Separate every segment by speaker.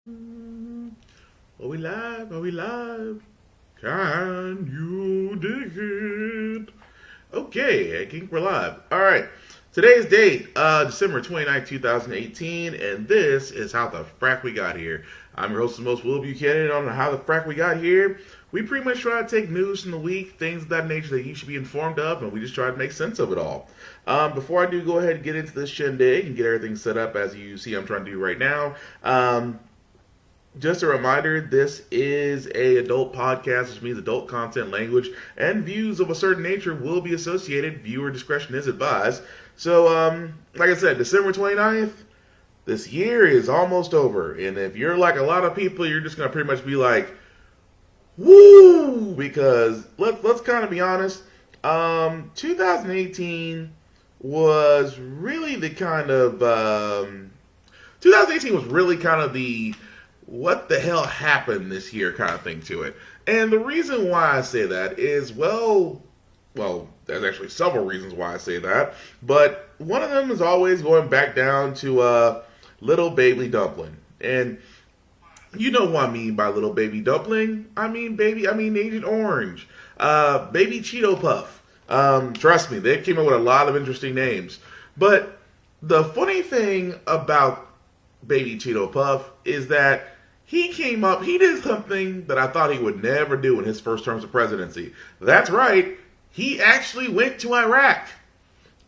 Speaker 1: Are we live? Are we live? Can you dig it? Okay, I think we're live. All right. Today's date, December 29th, 2018, and this is How the Frack We Got Here. I'm your host and most Will Buchanan on How the Frack We Got Here. We pretty much try to take news from the week, things of that nature that you should be informed of, and we just try to make sense of it all. Before I do go ahead and get into this shindig and get everything set up as you see I'm trying to do right now, just a reminder, this is a adult podcast, which means adult content, language, and views of a certain nature will be associated. Viewer discretion is advised. So, like I said, December 29th, this year is almost over. And if you're like a lot of people, you're just going to pretty much be like, woo! Because let's kind of be honest, 2018 was really the kind of, 2018 was really kind of the what the hell happened this year kind of thing to it. And the reason why I say that is, well, there's actually several reasons why I say that, but one of them is always going back down to Little Baby Dumpling. And you know what I mean by Little Baby Dumpling. I mean Agent Orange. Baby Cheeto Puff. Trust me, they came up with a lot of interesting names. But the funny thing about Baby Cheeto Puff is that he did something that I thought he would never do in his first terms of presidency. That's right, he actually went to Iraq.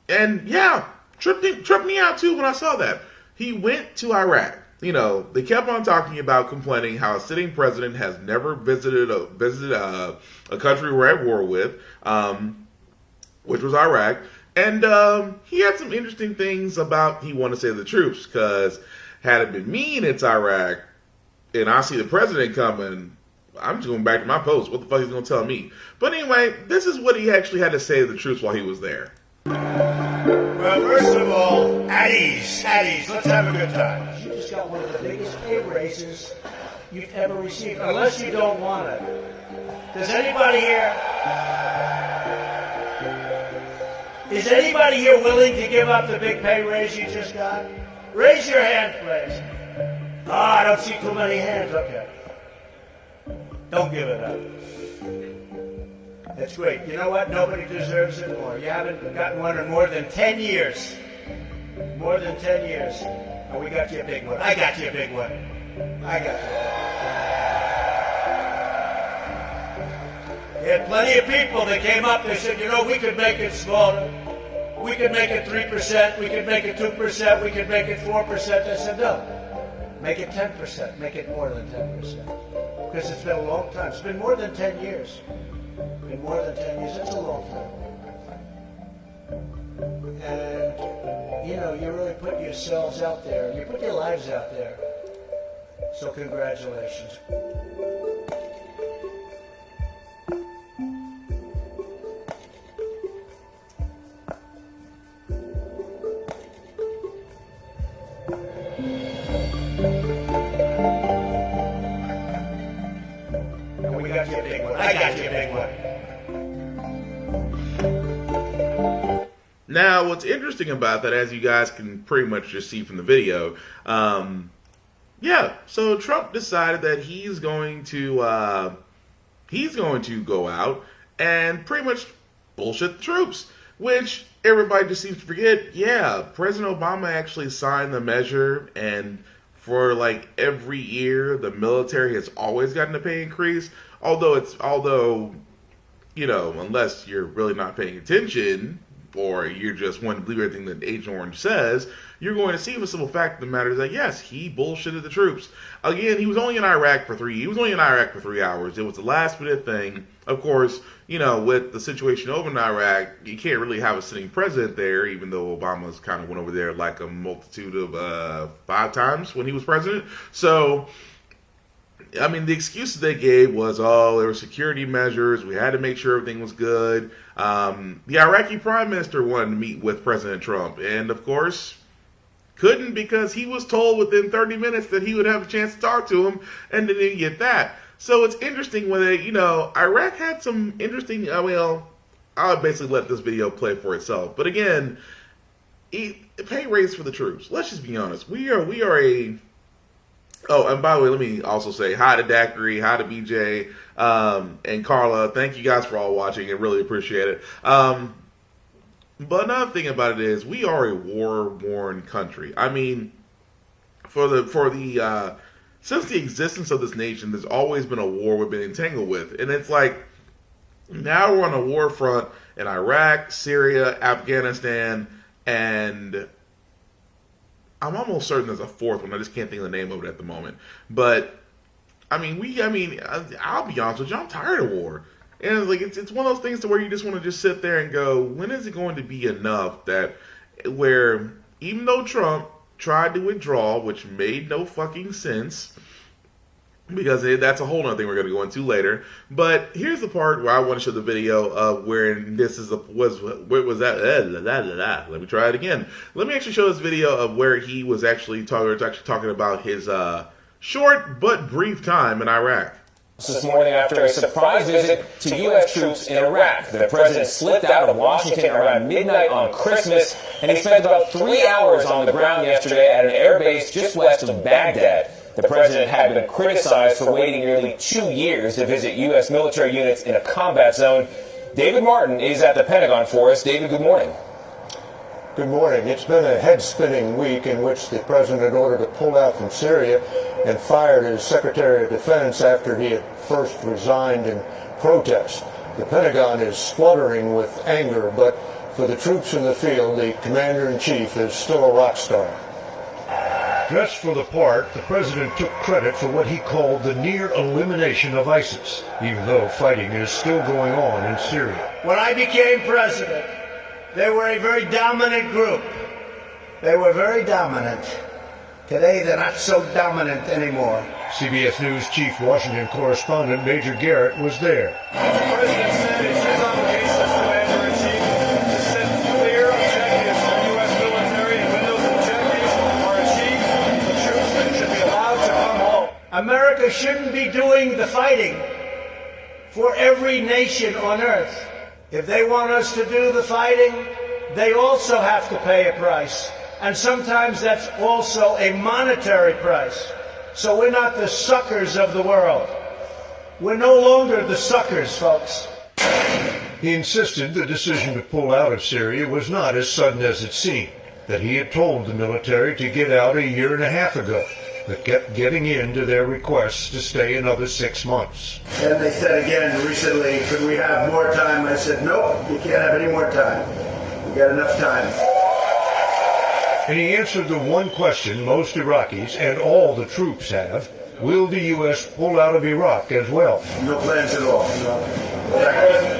Speaker 1: And yeah, tripped me out too when I saw that. He went to Iraq. You know, they kept on talking about complaining how a sitting president has never visited a country we're at war with, which was Iraq. And he had some interesting things about he wanted to save the troops, because had it been me and it's Iraq, and I see the president coming, I'm just going back to my post. What the fuck is he going to tell me? But anyway, this is what he actually had to say to the troops while he was there.
Speaker 2: Well, first of all, at ease, let's have a good time.
Speaker 3: You just got one of the biggest pay raises you've ever received, unless you don't want it.
Speaker 2: Does anybody here... Is anybody here willing to give up the big pay raise you just got? Raise your hand, please. I don't see too many hands. Okay. Don't give it up. That's great. You know what? Nobody deserves it more. You haven't gotten one in more than 10 years. More than 10 years. And we got you a big one. I got you a big one. I got you. There had plenty of people that came up, they said, we could make it smaller. We could make it 3%, we could make it 2%, we could make it 4%. I said, no. Make it 10%. Make it more than 10%. Because it's been a long time. It's been more than 10 years. It's been more than 10 years. That's a long time. And, you really put yourselves out there. You put your lives out there. So congratulations. I got you a big one.
Speaker 1: Now, what's interesting about that, as you guys can pretty much just see from the video, so Trump decided that he's going to go out and pretty much bullshit the troops, which everybody just seems to forget. Yeah, President Obama actually signed the measure, and for like every year, the military has always gotten a pay increase. Although, unless you're really not paying attention, or you're just wanting to believe everything that Agent Orange says, you're going to see the simple fact of the matter is that, yes, he bullshitted the troops. Again, he was only in Iraq for 3 hours. It was a last minute thing. Of course, with the situation over in Iraq, you can't really have a sitting president there, even though Obama's kind of went over there like a multitude of 5 times when he was president. So, the excuses they gave was, there were security measures. We had to make sure everything was good. The Iraqi prime minister wanted to meet with President Trump, and of course, couldn't, because he was told within 30 minutes that he would have a chance to talk to him, and didn't get that. So it's interesting when Iraq had some interesting. I'll basically let this video play for itself. But again, pay raise for the troops. Let's just be honest. We are a Oh, and by the way, let me also say hi to Daiquiri, hi to BJ, and Carla. Thank you guys for all watching. I really appreciate it. But another thing about it is we are a war-worn country. I mean, since the existence of this nation, there's always been a war we've been entangled with, and it's like now we're on a war front in Iraq, Syria, Afghanistan, and I'm almost certain there's a fourth one. I just can't think of the name of it at the moment. But I mean, I'll be honest with you, I'm tired of war. And it's one of those things to where you just want to just sit there and go, when is it going to be enough that where even though Trump tried to withdraw, which made no fucking sense, because that's a whole other thing we're going to go into later. But here's the part where I want to show the video of where this is where was that? Let me try it again. Let me actually show this video of where he was actually talking about his short but brief time in Iraq.
Speaker 4: This morning after a surprise visit to U.S. troops in Iraq. The president slipped out of Washington around midnight on Christmas, and he spent about 3 hours on the ground yesterday at an air base just west of Baghdad. The president had been criticized for waiting nearly 2 years to visit U.S. military units in a combat zone. David Martin is at the Pentagon for us. David, good morning.
Speaker 5: Good morning. It's been a head-spinning week in which the president ordered to pull out from Syria and fired his Secretary of Defense after he had first resigned in protest. The Pentagon is spluttering with anger, but for the troops in the field, the commander-in-chief is still a rock star.
Speaker 6: Dressed for the part, the president took credit for what he called the near elimination of ISIS, even though fighting is still going on in Syria.
Speaker 2: When I became president, they were a very dominant group. They were very dominant. Today, they're not so dominant anymore.
Speaker 6: CBS News chief Washington correspondent Major Garrett was there.
Speaker 7: The president said it's his obligation as commander-in-chief to set clear objectives for U.S. military, and when those objectives are achieved, the troops should be allowed to come home.
Speaker 2: America shouldn't be doing the fighting for every nation on earth. If they want us to do the fighting, they also have to pay a price. And sometimes that's also a monetary price. So we're not the suckers of the world. We're no longer the suckers, folks.
Speaker 6: He insisted the decision to pull out of Syria was not as sudden as it seemed, that he had told the military to get out 1.5 years ago, but kept getting into their requests to stay another 6 months.
Speaker 2: And they said again recently, could we have more time? I said, nope, you can't have any more time. We got enough time.
Speaker 6: And he answered the one question most Iraqis and all the troops have: will the U.S. pull out of Iraq as well?
Speaker 2: No plans at all.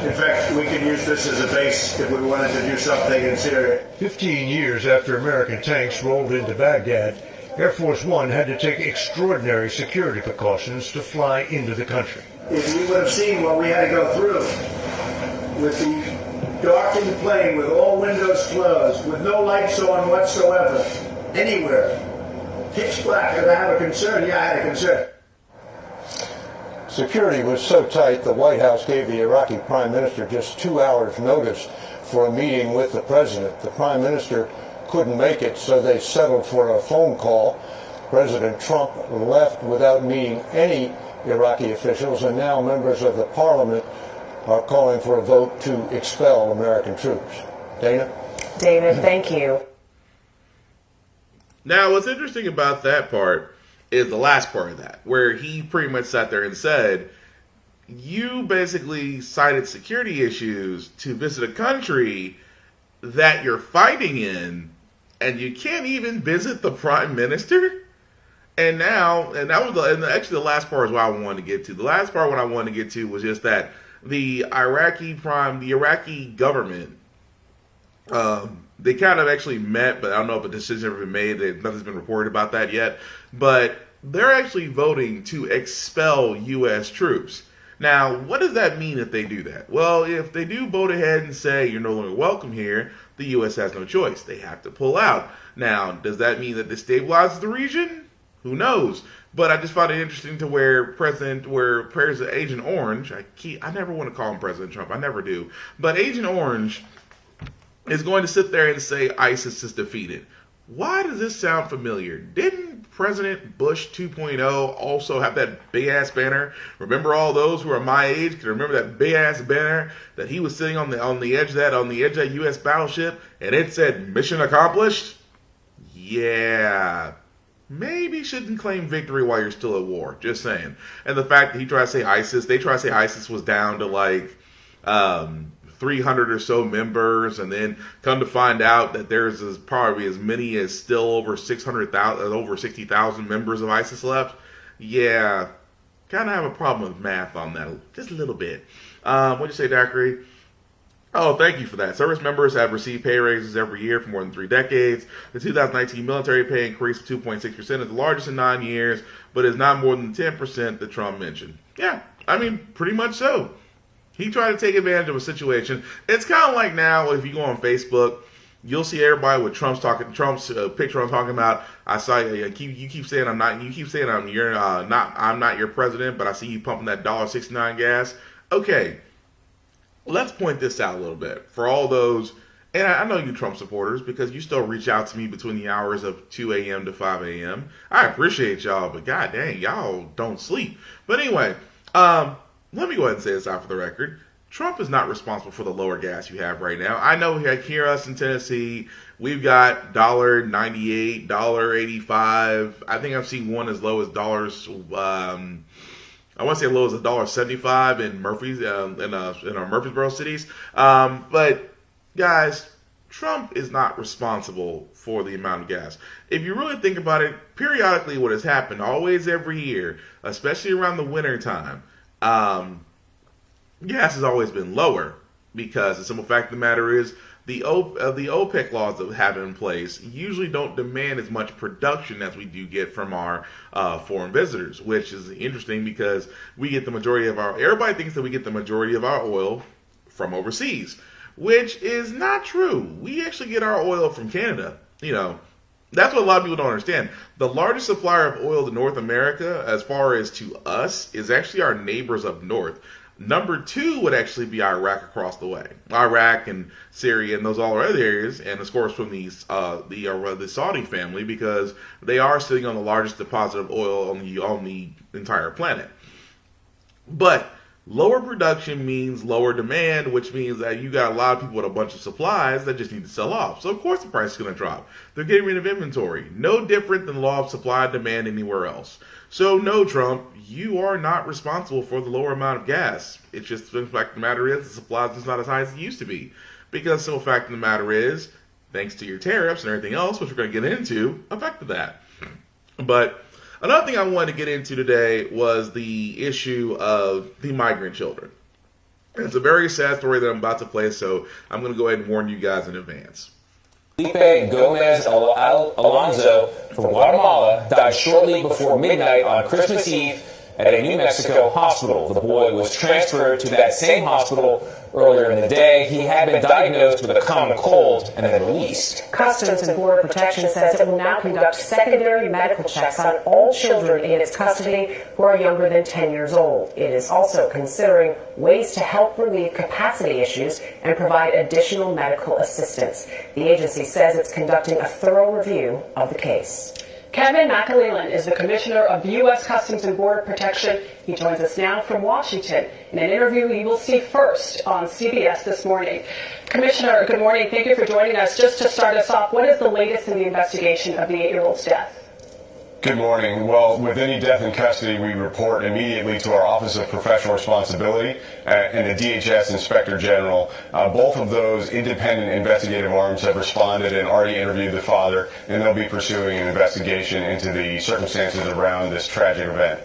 Speaker 2: In fact, we could use this as a base if we wanted to do something in Syria.
Speaker 6: 15 years after American tanks rolled into Baghdad, Air Force One had to take extraordinary security precautions to fly into the country.
Speaker 2: If you would have seen what we had to go through with the darkened plane, with all windows closed, with no lights on whatsoever, anywhere, pitch black, did I have a concern? Yeah, I had a concern.
Speaker 5: Security was so tight, the White House gave the Iraqi Prime Minister just 2 hours' notice for a meeting with the president. The Prime Minister couldn't make it, so they settled for a phone call. President Trump left without meeting any Iraqi officials, and now members of the parliament are calling for a vote to expel American troops. Dana?
Speaker 8: David, thank you.
Speaker 1: Now, what's interesting about that part is the last part of that, where he pretty much sat there and said, you basically cited security issues to visit a country that you're fighting in, and you can't even visit the prime minister? And now, and that was actually the last part is what I wanted to get to. The last part what I wanted to get to was just that the Iraqi government, they kind of actually met, but I don't know if a decision ever been made. Nothing's been reported about that yet. But they're actually voting to expel U.S. troops. Now, what does that mean if they do that? Well, if they do vote ahead and say you're no longer welcome here, the U.S. has no choice. They have to pull out. Now, does that mean that this stabilizes the region? Who knows? But I just found it interesting to where President Agent Orange, I never want to call him President Trump, I never do, but Agent Orange is going to sit there and say ISIS is defeated. Why does this sound familiar? Didn't President Bush 2.0 also have that big ass banner? Remember all those who are my age can remember that big ass banner that he was sitting on the edge of that U.S. battleship, and it said "Mission Accomplished"? Yeah, maybe shouldn't claim victory while you're still at war. Just saying. And the fact that he tried to say ISIS, they tried to say ISIS was down to like 300 or so members, and then come to find out that there's probably as many as still over 600,000, over 60,000 members of ISIS left. Yeah, kind of have a problem with math on that, just a little bit. What'd you say, Daiquiri? Oh, thank you for that. Service members have received pay raises every year for more than 3 decades. The 2019 military pay increase of 2.6% is the largest in 9 years, but is not more than 10% that Trump mentioned. Yeah, I mean, pretty much so. He tried to take advantage of a situation. It's kind of like now, if you go on Facebook, you'll see everybody with Trump's picture on talking about. I saw you keep saying I'm not. You keep saying I'm not your president, but I see you pumping that $1.69 gas. Okay, let's point this out a little bit for all those. And I know you Trump supporters because you still reach out to me between the hours of 2 a.m. to 5 a.m. I appreciate y'all, but god dang, y'all don't sleep. But anyway, let me go ahead and say this out for the record. Trump is not responsible for the lower gas you have right now. I know here us in Tennessee, we've got $1.98, $1.85. I think I've seen one as low as I want to say as low as $1.75 in Murphy's in our Murfreesboro cities. But guys, Trump is not responsible for the amount of gas. If you really think about it, periodically what has happened, always every year, especially around the winter time, gas has always been lower because the simple fact of the matter is the OPEC laws that we have in place usually don't demand as much production as we do get from our foreign visitors, which is interesting because we get the majority of everybody thinks that we get the majority of our oil from overseas, which is not true. We actually get our oil from Canada. You know, that's what a lot of people don't understand. The largest supplier of oil to North America, as far as to us, is actually our neighbors up north. Number 2 would actually be Iraq across the way. Iraq and Syria and those all other areas, and of course from the Saudi family, because they are sitting on the largest deposit of oil on the entire planet. But lower production means lower demand, which means that you got a lot of people with a bunch of supplies that just need to sell off. So of course the price is going to drop. They're getting rid of inventory. No different than the law of supply and demand anywhere else. So no, Trump, you are not responsible for the lower amount of gas. It's just the fact of the matter is the supply is not as high as it used to be. Because the simple fact of the matter is, thanks to your tariffs and everything else, which we're going to get into, affected that. But another thing I wanted to get into today was the issue of the migrant children. It's a very sad story that I'm about to play, so I'm going to go ahead and warn you guys in advance.
Speaker 4: Felipe Gomez Alonso from Guatemala died shortly before midnight on Christmas Eve at a New Mexico hospital. The boy was transferred to that same hospital earlier in the day. He had been diagnosed with a common cold and then released.
Speaker 8: Customs and Border Protection says it will now conduct secondary medical checks on all children in its custody who are younger than 10 years old. It is also considering ways to help relieve capacity issues and provide additional medical assistance. The agency says it's conducting a thorough review of the case.
Speaker 9: Kevin McAleland is the Commissioner of U.S. Customs and Border Protection. He joins us now from Washington in an interview you will see first on CBS this morning. Commissioner, good morning. Thank you for joining us. Just to start us off, what is the latest in the investigation of the 8-year-old's death?
Speaker 10: Good morning. Well, with any death in custody, we report immediately to our Office of Professional Responsibility and the DHS Inspector General. Both of those independent investigative arms have responded and already interviewed the father, and they'll be pursuing an investigation into the circumstances around this tragic event.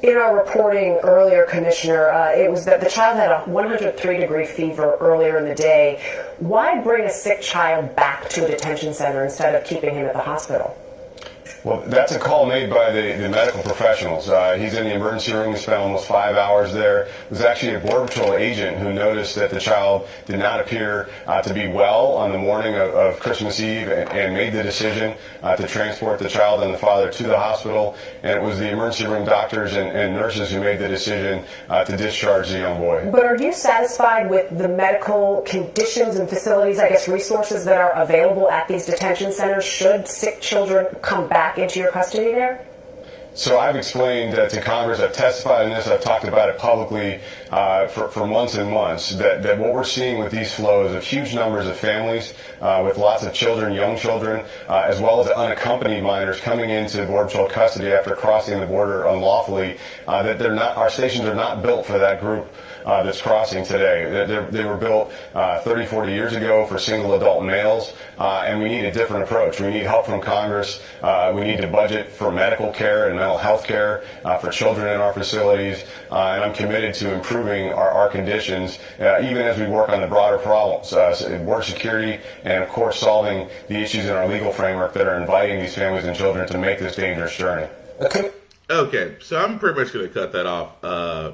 Speaker 8: In our reporting earlier, Commissioner, it was that the child had a 103-degree fever earlier in the day. Why bring a sick child back to a detention center instead of keeping him at the hospital?
Speaker 10: Well, that's a call made by the medical professionals. He's in the emergency room. He spent almost 5 hours there. It was actually a Border Patrol agent who noticed that the child did not appear to be well on the morning of Christmas Eve and made the decision to transport the child and the father to the hospital. And it was the emergency room doctors and nurses who made the decision to discharge the young boy.
Speaker 8: But are you satisfied with the medical conditions and facilities, I guess resources that are available at these detention centers should sick children come back back into your custody there?
Speaker 10: So I've explained to Congress, I've testified on this, I've talked about it publicly for months and months, that what we're seeing with these flows of huge numbers of families with lots of children, young children, as well as unaccompanied minors coming into Border Patrol custody after crossing the border unlawfully, that our stations are not built for that group that's crossing today. They were built 30, 40 years ago for single adult males, and we need a different approach. We need help from Congress. We need to budget for medical care and mental health care for children in our facilities, and I'm committed to improving our conditions, even as we work on the broader problems, border security, and of course solving the issues in our legal framework that are inviting these families and children to make this dangerous journey.
Speaker 1: Okay, so I'm pretty much going to cut that off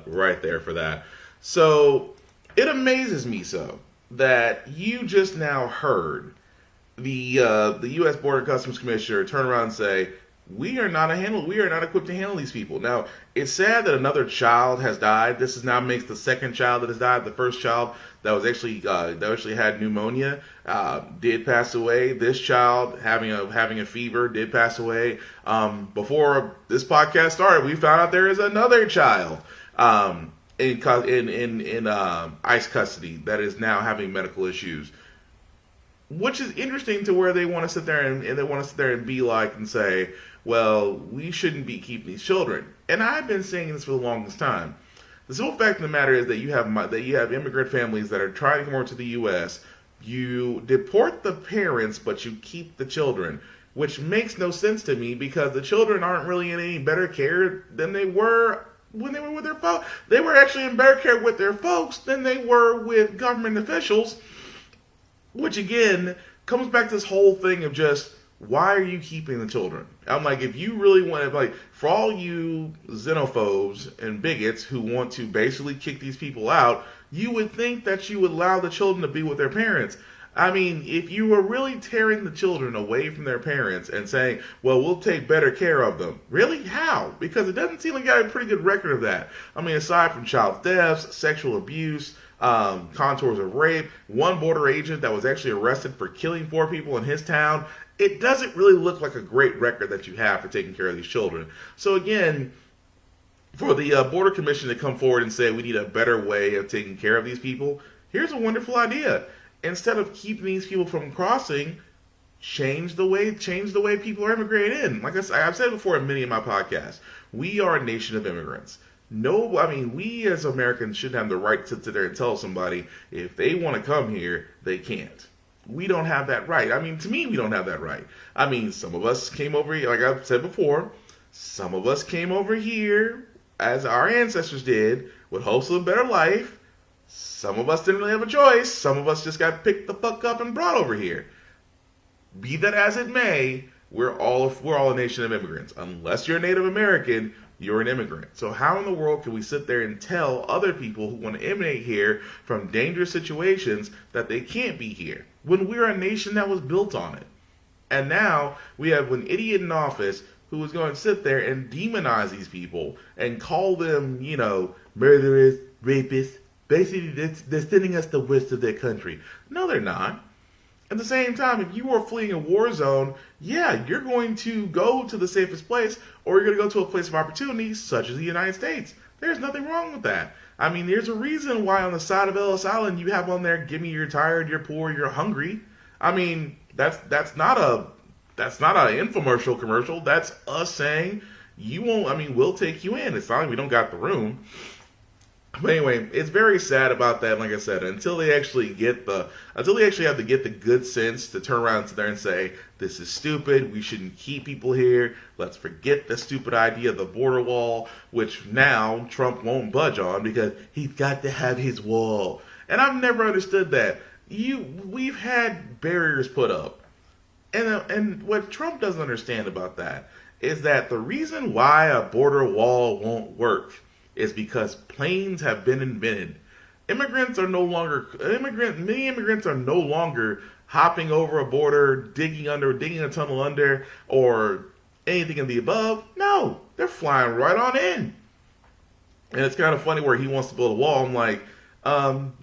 Speaker 1: right there for that. So it amazes me that you just now heard the U.S. Border Customs Commissioner turn around and say, we are not equipped to handle these people. Now, it's sad that another child has died. This is now makes the second child that has died. The first child that was actually had pneumonia did pass away. This child having a fever did pass away. Before this podcast started, we found out there is another child in ICE custody that is now having medical issues, which is interesting to where they want to sit there and be like and say, well, we shouldn't be keeping these children. And I've been saying this for the longest time. The simple fact of the matter is that you have immigrant families that are trying to come over to the U.S. You deport the parents, but you keep the children, which makes no sense to me because the children aren't really in any better care than they were when they were with their folks. They were actually in better care with their folks than they were with government officials, which again comes back to this whole thing of just, why are you keeping the children? I'm like, if you really want to, like, for all you xenophobes and bigots who want to basically kick these people out, you would think that you would allow the children to be with their parents. I mean, if you were really tearing the children away from their parents and saying, well, we'll take better care of them. Really? How? Because it doesn't seem like you have a pretty good record of that. I mean, aside from child thefts, sexual abuse, contours of rape, one border agent that was actually arrested for killing 4 people in his town, it doesn't really look like a great record that you have for taking care of these children. So again, for the Border Commission to come forward and say we need a better way of taking care of these people, here's a wonderful idea. Instead of keeping these people from crossing, change the way people are immigrating in. Like I've said before in many of my podcasts, we are a nation of immigrants. We as Americans shouldn't have the right to sit there and tell somebody if they want to come here, they can't. We don't have that right. I mean, to me, we don't have that right. I mean, some of us came over here, like I've said before, some of us came over here as our ancestors did with hopes of a better life. Some of us didn't really have a choice. Some of us just got picked the fuck up and brought over here. Be that as it may, we're all a nation of immigrants. Unless you're a Native American, you're an immigrant. So how in the world can we sit there and tell other people who want to immigrate here from dangerous situations that they can't be here when we're a nation that was built on it? And now we have an idiot in office who is going to sit there and demonize these people and call them, murderers, rapists. Basically, they're sending us the worst of their country. No, they're not. At the same time, if you are fleeing a war zone, yeah, you're going to go to the safest place, or you're going to go to a place of opportunity, such as the United States. There's nothing wrong with that. I mean, there's a reason why on the side of Ellis Island you have on there, give me you're tired, you're poor, you're hungry. I mean, that's not an infomercial commercial. That's us saying, we'll take you in. It's not like we don't got the room. But anyway, it's very sad about that. Like I said, until they actually have to get the good sense to turn around to there and say, this is stupid, we shouldn't keep people here, let's forget the stupid idea of the border wall, which now Trump won't budge on because he's got to have his wall. And I've never understood that. We've had barriers put up. And what Trump doesn't understand about that is that the reason why a border wall won't work is because planes have been invented. Many immigrants are no longer hopping over a border, digging a tunnel under, or anything of the above. No, they're flying right on in. And it's kind of funny where he wants to build a wall. I'm like,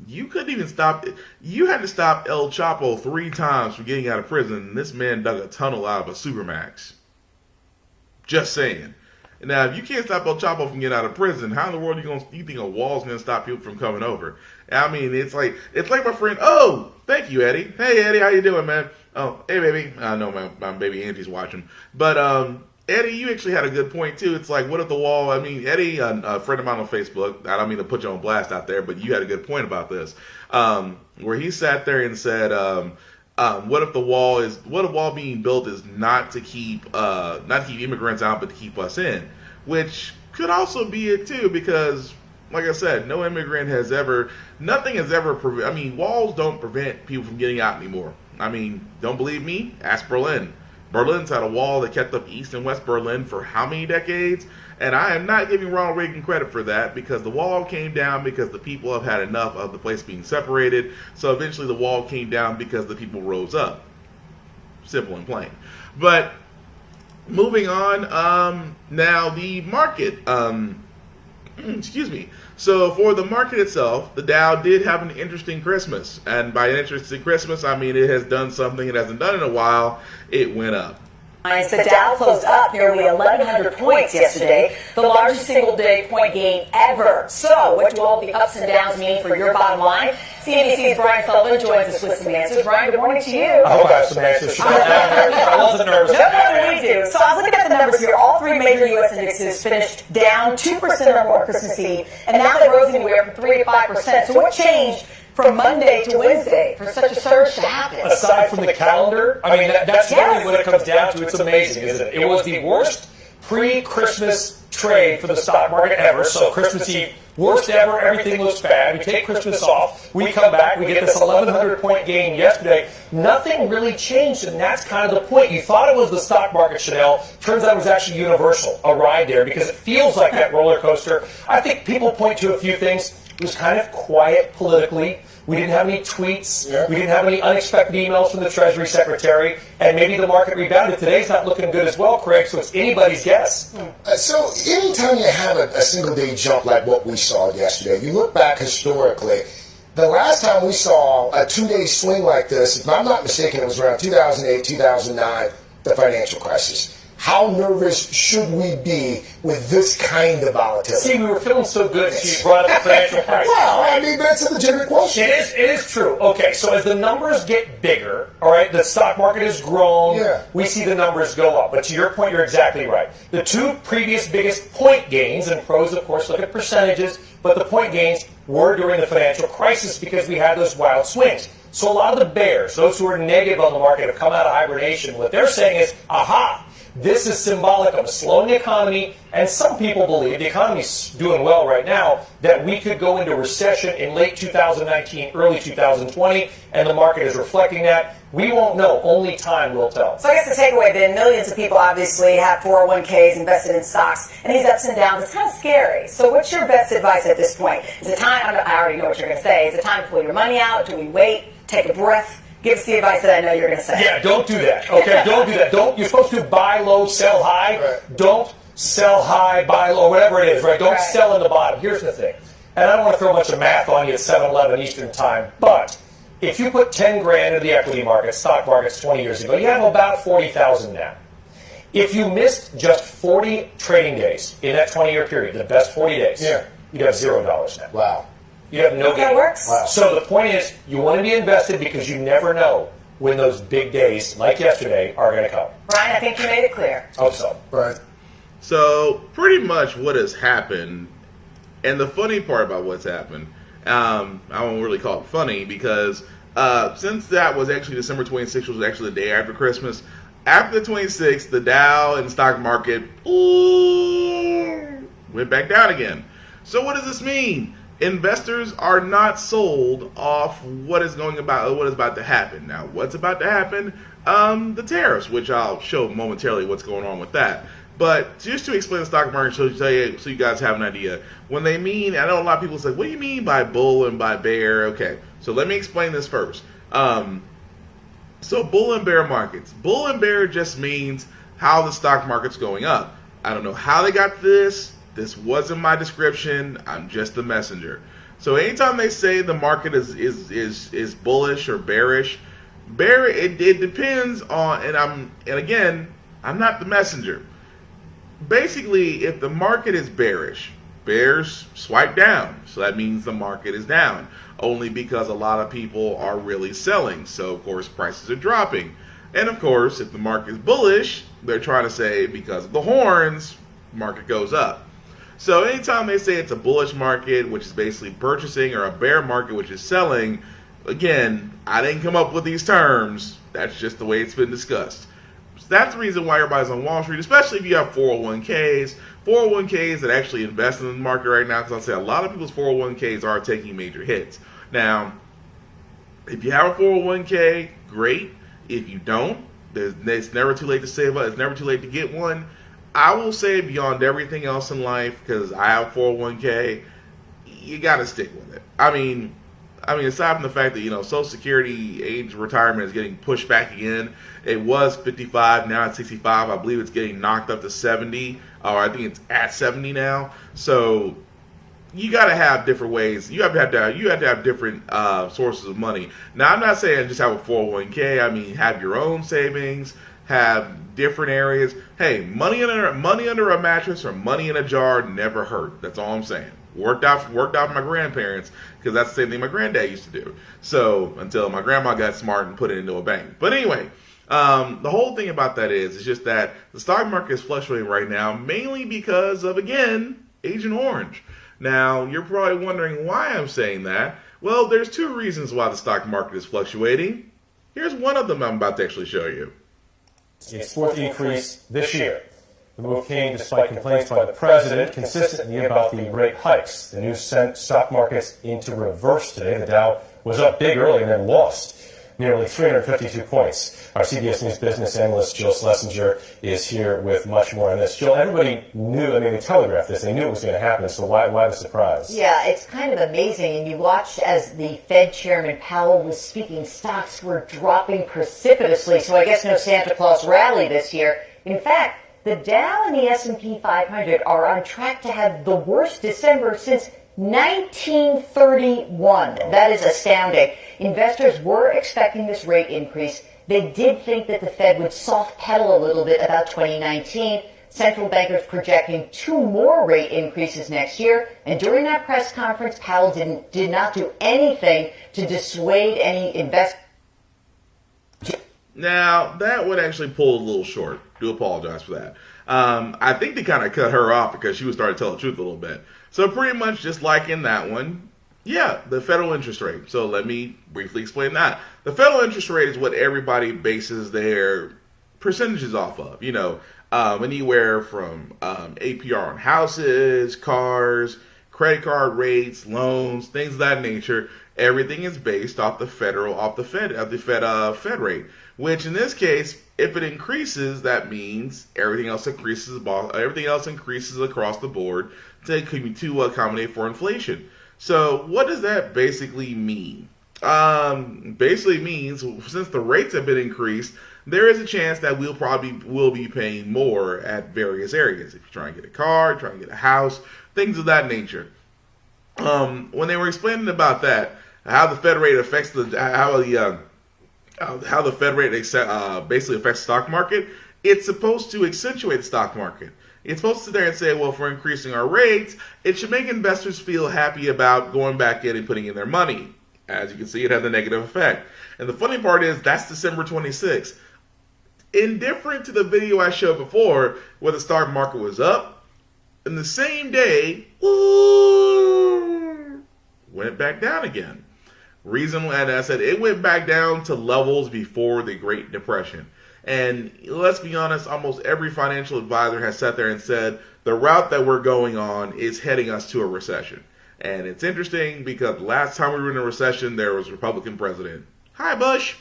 Speaker 1: you couldn't even stop it. You had to stop El Chapo 3 times from getting out of prison, and this man dug a tunnel out of a Supermax. Just saying. Now, if you can't stop El Chapo from getting out of prison, how in the world you think a wall's gonna stop people from coming over? I mean, it's like my friend. Oh, thank you, Eddie. Hey, Eddie, how you doing, man? Oh, hey, baby. I know my baby Angie's watching, but Eddie, you actually had a good point too. It's like, what if the wall? I mean, Eddie, a friend of mine on Facebook. I don't mean to put you on blast out there, but you had a good point about this, where he sat there and said, what if the wall being built is not to keep immigrants out, but to keep us in, which could also be it too, because like I said, nothing has ever I mean, walls don't prevent people from getting out anymore. I mean, don't believe me? Ask Berlin. Berlin's had a wall that kept up East and West Berlin for how many decades? And I am not giving Ronald Reagan credit for that, because the wall came down because the people have had enough of the place being separated. So eventually the wall came down because the people rose up. Simple and plain. But moving on, now the market, excuse me. So for the market itself, the Dow did have an interesting Christmas. And by an interesting Christmas, I mean it has done something it hasn't done in a while. It went up.
Speaker 8: The Dow closed up nearly 1,100 points yesterday, the largest single-day point gain ever. So, what do all the ups and downs mean for your bottom line? CNBC's Brian Sullivan joins us with some answers. Brian, good morning to you.
Speaker 11: I hope I have some answers. I wasn't nervous.
Speaker 8: No more we do. So I was looking at the numbers here. All three major U.S. indexes finished down 2% or more Christmas Eve, and now they're rose anywhere from 3 to 5%. So what changed from Monday to Wednesday for such a surge to happen?
Speaker 11: Aside from the calendar, I mean, that's really what it comes down to. It's amazing, isn't it? It was the worst pre-Christmas trade for the stock market ever. So Christmas Eve, worst ever. Everything looks bad. We take Christmas off. We come back. We get this 1,100-point gain yesterday. Nothing really changed, and that's kind of the point. You thought it was the stock market, Chanel. Turns out it was actually Universal, a ride there, because it feels like that roller coaster. I think people point to a few things. It was kind of quiet politically. We didn't have any tweets. We didn't have any unexpected emails from the Treasury Secretary. And maybe the market rebounded. Today's not looking good as well, Craig, so it's anybody's guess.
Speaker 12: So anytime you have a single-day jump like what we saw yesterday, you look back historically, the last time we saw a two-day swing like this, if I'm not mistaken, it was around 2008, 2009, the financial crisis. How nervous should we be with this kind of volatility?
Speaker 11: See, we were feeling so good that you brought up the financial crisis.
Speaker 12: Well, I mean, that's a legitimate question.
Speaker 11: It is true. Okay, so as the numbers get bigger, all right, the stock market has grown. Yeah. We see the numbers go up. But to your point, you're exactly right. The two previous biggest point gains, and pros, of course, look at percentages, but the point gains were during the financial crisis because we had those wild swings. So a lot of the bears, those who are negative on the market, have come out of hibernation. What they're saying is, aha, this is symbolic of a slowing economy, and some people believe, the economy's doing well right now, that we could go into recession in late 2019, early 2020, and the market is reflecting that. We won't know. Only time will tell.
Speaker 8: So I guess the takeaway then, millions of people obviously have 401ks invested in stocks, and these ups and downs, it's kind of scary. So what's your best advice at this point? Is it time, I already know what you're going to say, is it time to pull your money out? Do we wait, take a breath? Give us the advice that I know you're going to say.
Speaker 11: Yeah, don't do that. Okay, don't do that. You're supposed to buy low, sell high. Right. Don't sell high, buy low, whatever it is, right? Don't sell in the bottom. Here's the thing. And I don't want to throw a bunch of math on you at 7-11 Eastern time, but if you put 10 grand into the equity market, stock markets 20 years ago, you have about 40,000 now. If you missed just 40 trading days in that 20-year period, the best 40 days, you'd have $0 now.
Speaker 12: Wow.
Speaker 11: You have no gain.
Speaker 8: That works.
Speaker 11: Wow. So the point is, you want to be invested because you never know when those big days, like yesterday, are going to come.
Speaker 8: Brian, I think you made it clear.
Speaker 11: Hope so.
Speaker 12: Right.
Speaker 1: So pretty much what has happened, and the funny part about what's happened, I won't really call it funny because since that was actually December 26th, which was actually the day after Christmas, after the 26th, the Dow and the stock market went back down again. So what does this mean? Investors are not sold off what is about to happen. Now, what's about to happen? The tariffs, which I'll show momentarily what's going on with that. But just to explain the stock market, so you guys have an idea. When they mean, I know a lot of people say, what do you mean by bull and by bear? Okay, so let me explain this first. So bull and bear markets. Bull and bear just means how the stock market's going up. I don't know how they got this. This wasn't my description. I'm just the messenger. So anytime they say the market is bullish or bearish, it depends on. And again, I'm not the messenger. basically, if the market is bearish, bears swipe down. So that means the market is down. Only because a lot of people are really selling. So, of course, prices are dropping. And, of course, if the market is bullish, they're trying to say because of the horns, market goes up. So anytime they say it's a bullish market, which is basically purchasing, or a bear market, which is selling, again, I didn't come up with these terms. That's just the way it's been discussed. So that's the reason why everybody's on Wall Street, especially if you have 401ks. 401ks that actually invest in the market right now, because I'll say a lot of people's 401ks are taking major hits. Now, if you have a 401k, great. If you don't, it's never too late to save up. It's never too late to get one. I will say beyond everything else in life, because I have 401k, you got to stick with it. I mean, aside from the fact that, Social Security age retirement is getting pushed back again. It was 55, now it's 65. I believe it's getting knocked up to 70, or I think it's at 70 now. So you got to have different ways. You have to have different sources of money. Now, I'm not saying just have a 401k. I mean, have your own savings. Have different areas. Hey, money under a mattress or money in a jar never hurt. That's all I'm saying. Worked out for my grandparents, because that's the same thing my granddad used to do. So until my grandma got smart and put it into a bank. But anyway, the whole thing about that is just that the stock market is fluctuating right now, mainly because of, again, Agent Orange. Now, you're probably wondering why I'm saying that. Well, there's two reasons why the stock market is fluctuating. Here's one of them I'm about to actually show you.
Speaker 4: Its fourth increase this year. The move came despite complaints by the president consistently about the rate hikes. The news sent stock markets into reverse today. The Dow was up big early and then lost nearly 352 points. Our CBS News business analyst, Jill Schlesinger, is here with much more on this. Jill, everybody knew, they telegraphed this. They knew it was going to happen, so why the surprise?
Speaker 13: Yeah, it's kind of amazing. And you watched as the Fed Chairman Powell was speaking, stocks were dropping precipitously, so I guess no Santa Claus rally this year. In fact, the Dow and the S&P 500 are on track to have the worst December since 1931. That is astounding. Investors were expecting this rate increase. They did think that the Fed would soft pedal a little bit about 2019. Central bankers projecting 2 more rate increases next year. And during that press conference, Powell did not do anything to dissuade any investors.
Speaker 1: Now, that would actually pull a little short. Do apologize for that. I think they kind of cut her off because she was starting to tell the truth a little bit. So pretty much just like in that one, yeah, the federal interest rate. So let me briefly explain that. The federal interest rate is what everybody bases their percentages off of. Anywhere from APR on houses, cars, credit card rates, loans, things of that nature. Everything is based off the Fed rate. Which in this case, if it increases, that means everything else increases across the board to accommodate for inflation. So what does that basically mean? Basically means since the rates have been increased, there is a chance that will be paying more at various areas. If you're trying to get a car, trying to get a house, things of that nature. When they were explaining about that, how the Fed rate affects how the Fed rate basically affects the stock market, it's supposed to accentuate the stock market. It's supposed to sit there and say, well, if we're increasing our rates, it should make investors feel happy about going back in and putting in their money. As you can see, it has a negative effect. And the funny part is, that's December 26th. Indifferent to the video I showed before, where the stock market was up, and the same day, went back down again. Reason, and I said, it went back down to levels before the Great Depression. And let's be honest, almost every financial advisor has sat there and said, the route that we're going on is heading us to a recession. And it's interesting because last time we were in a recession, there was a Republican president. Hi, Bush.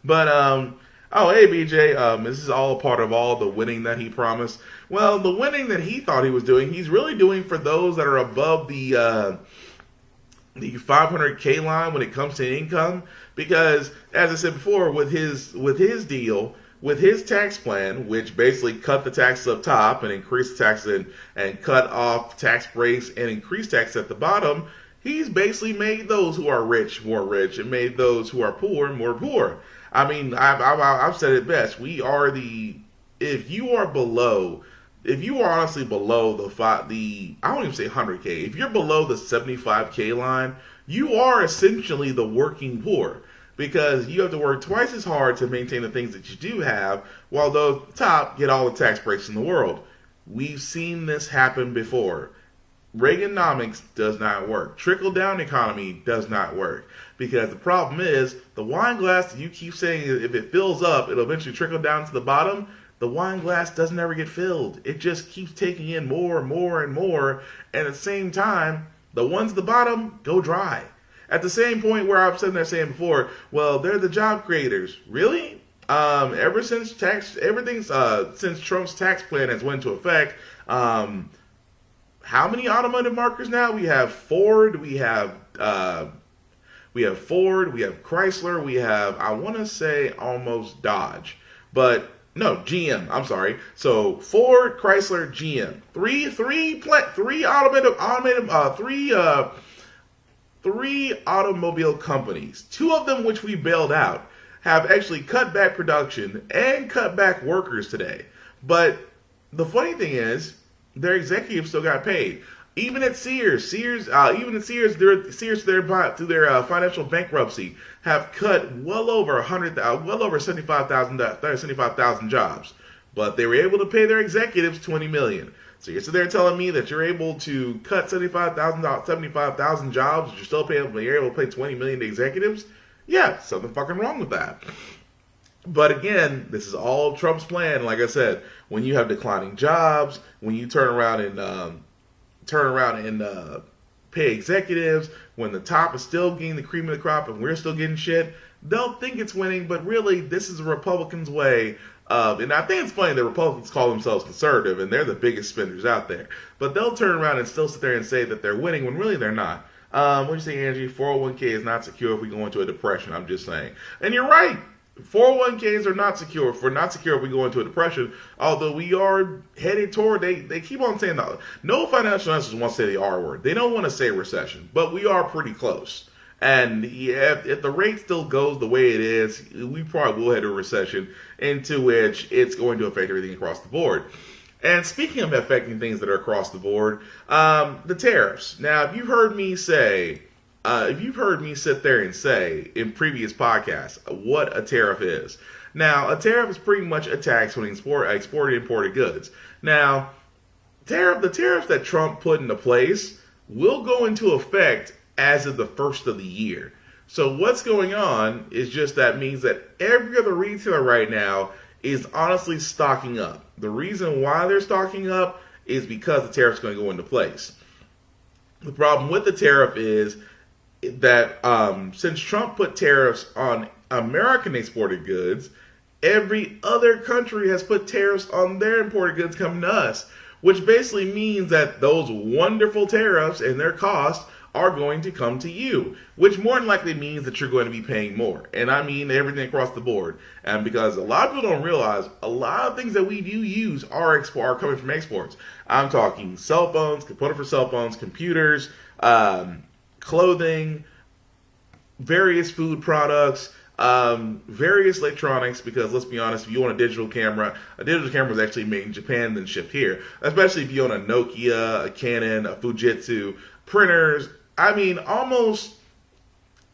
Speaker 1: But, hey, BJ, this is all a part of all the winning that he promised. Well, the winning that he thought he was doing, he's really doing for those that are above the 500K line when it comes to income. Because, as I said before, with his deal, with his tax plan, which basically cut the taxes up top and increased the taxes and cut off tax breaks and increased tax at the bottom, he's basically made those who are rich more rich and made those who are poor more poor. I mean, I've said it best. If you are below if you are honestly below I won't even say 100K. If you're below the 75K line, you are essentially the working poor, because you have to work twice as hard to maintain the things that you do have, while those top get all the tax breaks in the world. We've seen this happen before. Reaganomics does not work. Trickle-down economy does not work, because the problem is the wine glass that you keep saying, if it fills up, it'll eventually trickle down to the bottom. The wine glass doesn't ever get filled. It just keeps taking in more and more and more, and at the same time, the ones at the bottom go dry. At the same point where I'm sitting there saying before, well, they're the job creators. Really? Ever since since Trump's tax plan has went into effect, how many automotive markers now? We have Ford, we have Chrysler, we have, I want to say almost Dodge, but no, GM. I'm sorry. So Ford, Chrysler, GM, three automobile companies. Two of them, which we bailed out, have actually cut back production and cut back workers today. But the funny thing is, their executives still got paid. Even at Sears, through their financial bankruptcy, have cut well over 75,000 jobs. But they were able to pay their executives $20 million. So you're sitting there telling me that you're able to cut 75,000 jobs, but you're able to pay $20 million to executives? Yeah, something fucking wrong with that. But again, this is all Trump's plan. Like I said, when you have declining jobs, when you turn around and pay executives, when the top is still getting the cream of the crop and we're still getting shit, they'll think it's winning, but really this is the Republicans' way of, and I think it's funny that Republicans call themselves conservative and they're the biggest spenders out there, but they'll turn around and still sit there and say that they're winning when really they're not. What do you say, Angie? 401k is not secure if we go into a depression. I'm just saying. And you're right. 401ks are not secure. If we're not secure if we go into a depression, although we are headed toward, they keep on saying that. No financial analysts want to say the R word. They don't want to say recession, but we are pretty close. And yeah, if the rate still goes the way it is, we probably will hit a recession, into which it's going to affect everything across the board. And speaking of affecting things that are across the board, the tariffs. Now, if you've heard me sit there and say in previous podcasts what a tariff is. Now, a tariff is pretty much a tax on exported imported goods. Now, the tariffs that Trump put into place will go into effect as of the first of the year. So what's going on is just that means that every other retailer right now is honestly stocking up. The reason why they're stocking up is because the tariff's going to go into place. The problem with the tariff is that since Trump put tariffs on American exported goods, every other country has put tariffs on their imported goods coming to us, which basically means that those wonderful tariffs and their costs are going to come to you, which more than likely means that you're going to be paying more. And I mean everything across the board. And because a lot of people don't realize, a lot of things that we do use are coming from exports. I'm talking cell phones, component for cell phones, computers, clothing, various food products, various electronics, because let's be honest, if you own a digital camera is actually made in Japan then shipped here, especially if you own a Nokia, a Canon, a Fujitsu, printers. I mean, almost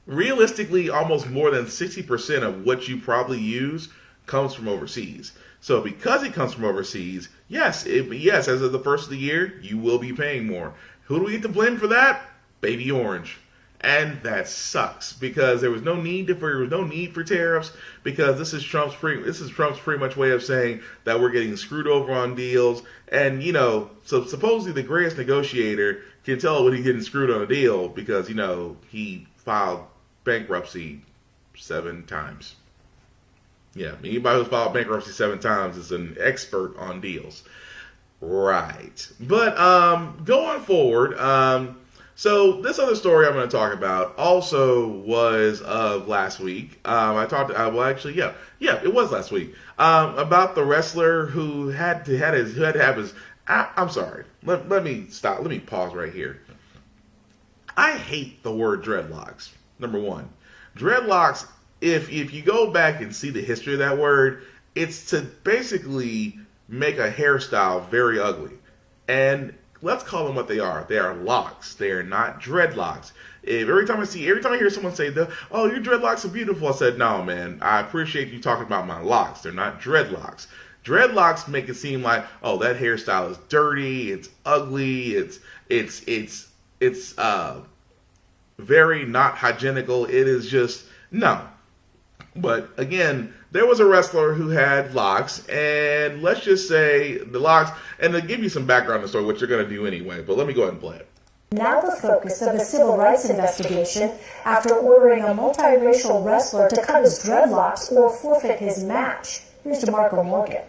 Speaker 1: realistically, almost more than 60% of what you probably use comes from overseas. So because it comes from overseas, yes, as of the first of the year, you will be paying more. Who do we get to blame for that? Baby Orange. And that sucks, because there was no need for tariffs, because this is Trump's pretty much way of saying that we're getting screwed over on deals. And so supposedly the greatest negotiator can tell when he's getting screwed on a deal, because he filed bankruptcy 7 times. Yeah, anybody who's filed bankruptcy 7 times is an expert on deals, right? But going forward, so this other story I'm going to talk about also was of last week. It was last week, about the wrestler who had to have his. I'm sorry. Let me stop. Let me pause right here. I hate the word dreadlocks. Number one, dreadlocks. If you go back and see the history of that word, it's to basically make a hairstyle very ugly. And let's call them what they are. They are locks. They are not dreadlocks. Every time I hear someone say, "Oh, your dreadlocks are beautiful," I said, "No, man. I appreciate you talking about my locks. They're not dreadlocks. Dreadlocks make it seem like, oh, that hairstyle is dirty. It's ugly. It's very not hygienical. It is just no." But again, there was a wrestler who had locks, and let's just say the locks, and to give you some background on the story, which you're going to do anyway, but let me go ahead and play it.
Speaker 14: Now the focus of a civil rights investigation after ordering a multiracial wrestler to cut his dreadlocks or forfeit his match. Here's DeMarco Morgan.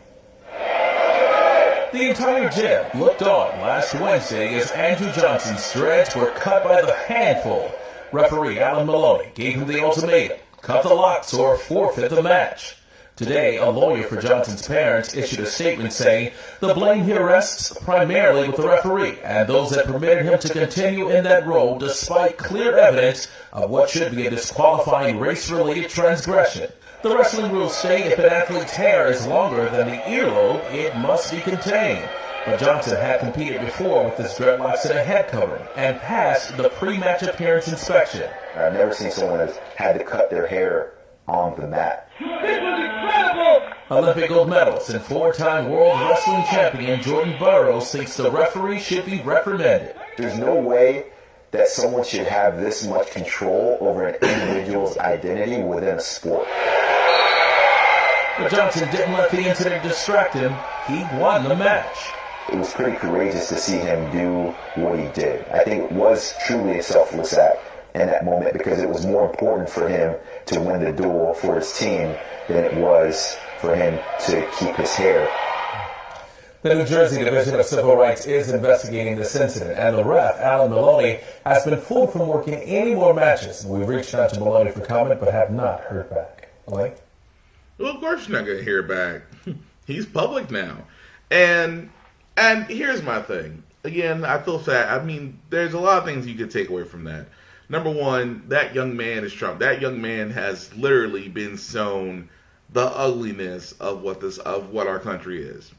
Speaker 4: The entire gym looked on last Wednesday as Andrew Johnson's dreads were cut by the handful. Referee Alan Maloney gave him the ultimatum: cut the locks or forfeit the match. Today, a lawyer for Johnson's parents issued a statement saying the blame here rests primarily with the referee and those that permitted him to continue in that role despite clear evidence of what should be a disqualifying race-related transgression. The wrestling rules state if an athlete's hair is longer than the earlobe, it must be contained. But Johnson had competed before with his dreadlocks and a head covering and passed the pre-match appearance inspection.
Speaker 15: I've never seen someone that's had to cut their hair on the mat.
Speaker 4: This was incredible! Olympic gold medalist and four-time world wrestling champion Jordan Burroughs thinks the referee should be reprimanded.
Speaker 15: There's no way that someone should have this much control over an individual's identity within a sport.
Speaker 4: But Johnson didn't let the incident distract him. He won the match.
Speaker 15: It was pretty courageous to see him do what he did. I think it was truly a selfless act in that moment because it was more important for him to win the duel for his team than it was for him to keep his hair.
Speaker 4: The New Jersey Division of Civil Rights is investigating this incident, and the ref, Alan Maloney, has been pulled from working any more matches. We've reached out to Maloney for comment, but have not heard back. Maloney?
Speaker 1: Well, of course you're not going to hear back. He's public now. And here's my thing. Again, I feel sad. I mean, there's a lot of things you could take away from that. Number one, that young man is Trump. That young man has literally been shown the ugliness of what our country is.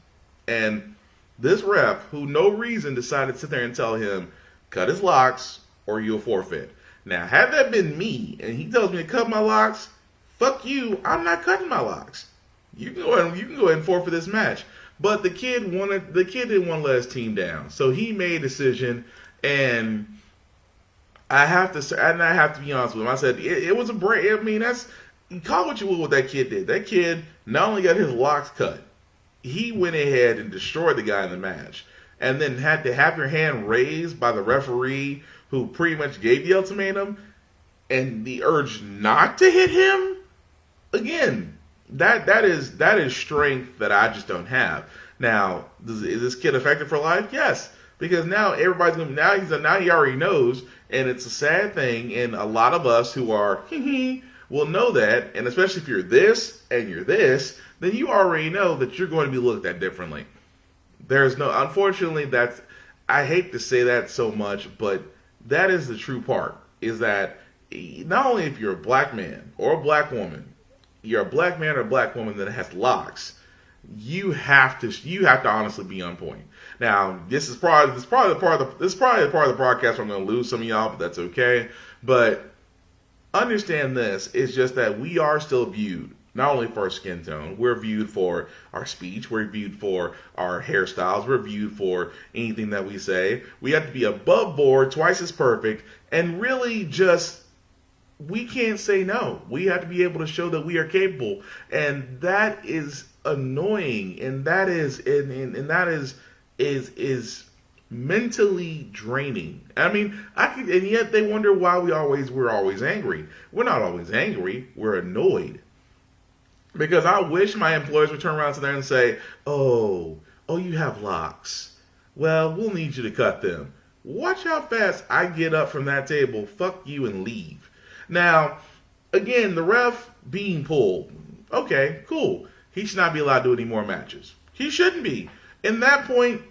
Speaker 1: And this ref, who no reason decided to sit there and tell him, cut his locks or you'll forfeit. Now, had that been me and he tells me to cut my locks, fuck you, I'm not cutting my locks. You can go ahead and forfeit this match. But the kid didn't want to let his team down. So he made a decision, and I have to be honest with him. I said it was a break. I mean, call what you will what that kid did. That kid not only got his locks cut, he went ahead and destroyed the guy in the match, and then had to have your hand raised by the referee who pretty much gave the ultimatum, and the urge not to hit him. Again, that is strength that I just don't have. Now, is this kid affected for life? Yes, because now everybody's gonna now he already knows, and it's a sad thing. And a lot of us who are will know that, and especially if you're this and you're this, then you already know that you're going to be looked at differently. Unfortunately, I hate to say that so much, but that is the true part. Is that not only if you're a black man or a black woman, you're a black man or a black woman that has locks, you have to honestly be on point. Now, this is probably the part of the broadcast where I'm going to lose some of y'all, but that's okay. But understand this, it's just that we are still viewed not only for our skin tone, we're viewed for our speech, we're viewed for our hairstyles, we're viewed for anything that we say. We have to be above board, twice as perfect, and really just, we can't say no. We have to be able to show that we are capable, and that is annoying, and that is is mentally draining. I mean, and yet they wonder why we're always angry. We're not always angry. We're annoyed. Because I wish my employers would turn around to there and say, oh, you have locks. Well, we'll need you to cut them. Watch how fast I get up from that table, fuck you, and leave. Now, again, the ref being pulled. Okay, cool. He should not be allowed to do any more matches. He shouldn't be. In that point,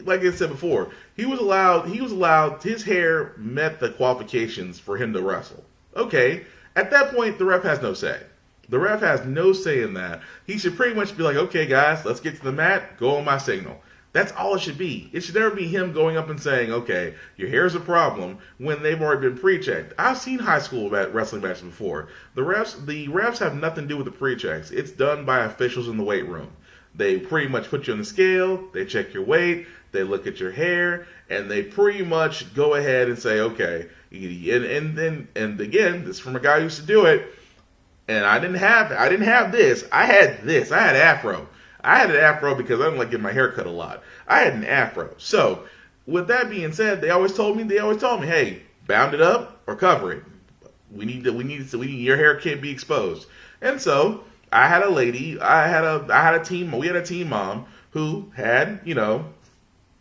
Speaker 1: like I said before, he was allowed, his hair met the qualifications for him to wrestle. Okay, at that point, the ref has no say. The ref has no say in that. He should pretty much be like, okay, guys, let's get to the mat. Go on my signal. That's all it should be. It should never be him going up and saying, okay, your hair's a problem, when they've already been pre-checked. I've seen high school wrestling matches before. The refs have nothing to do with the pre-checks. It's done by officials in the weight room. They pretty much put you on the scale, they check your weight, they look at your hair, and they pretty much go ahead and say, okay, and again, this is from a guy who used to do it. And I didn't have this. I had this. I had afro. I had an afro because I didn't like getting my hair cut a lot. I had an afro. So, with that being said, they always told me, hey, bound it up or cover it. Your hair can't be exposed. And so, I had a lady, we had a team mom who had,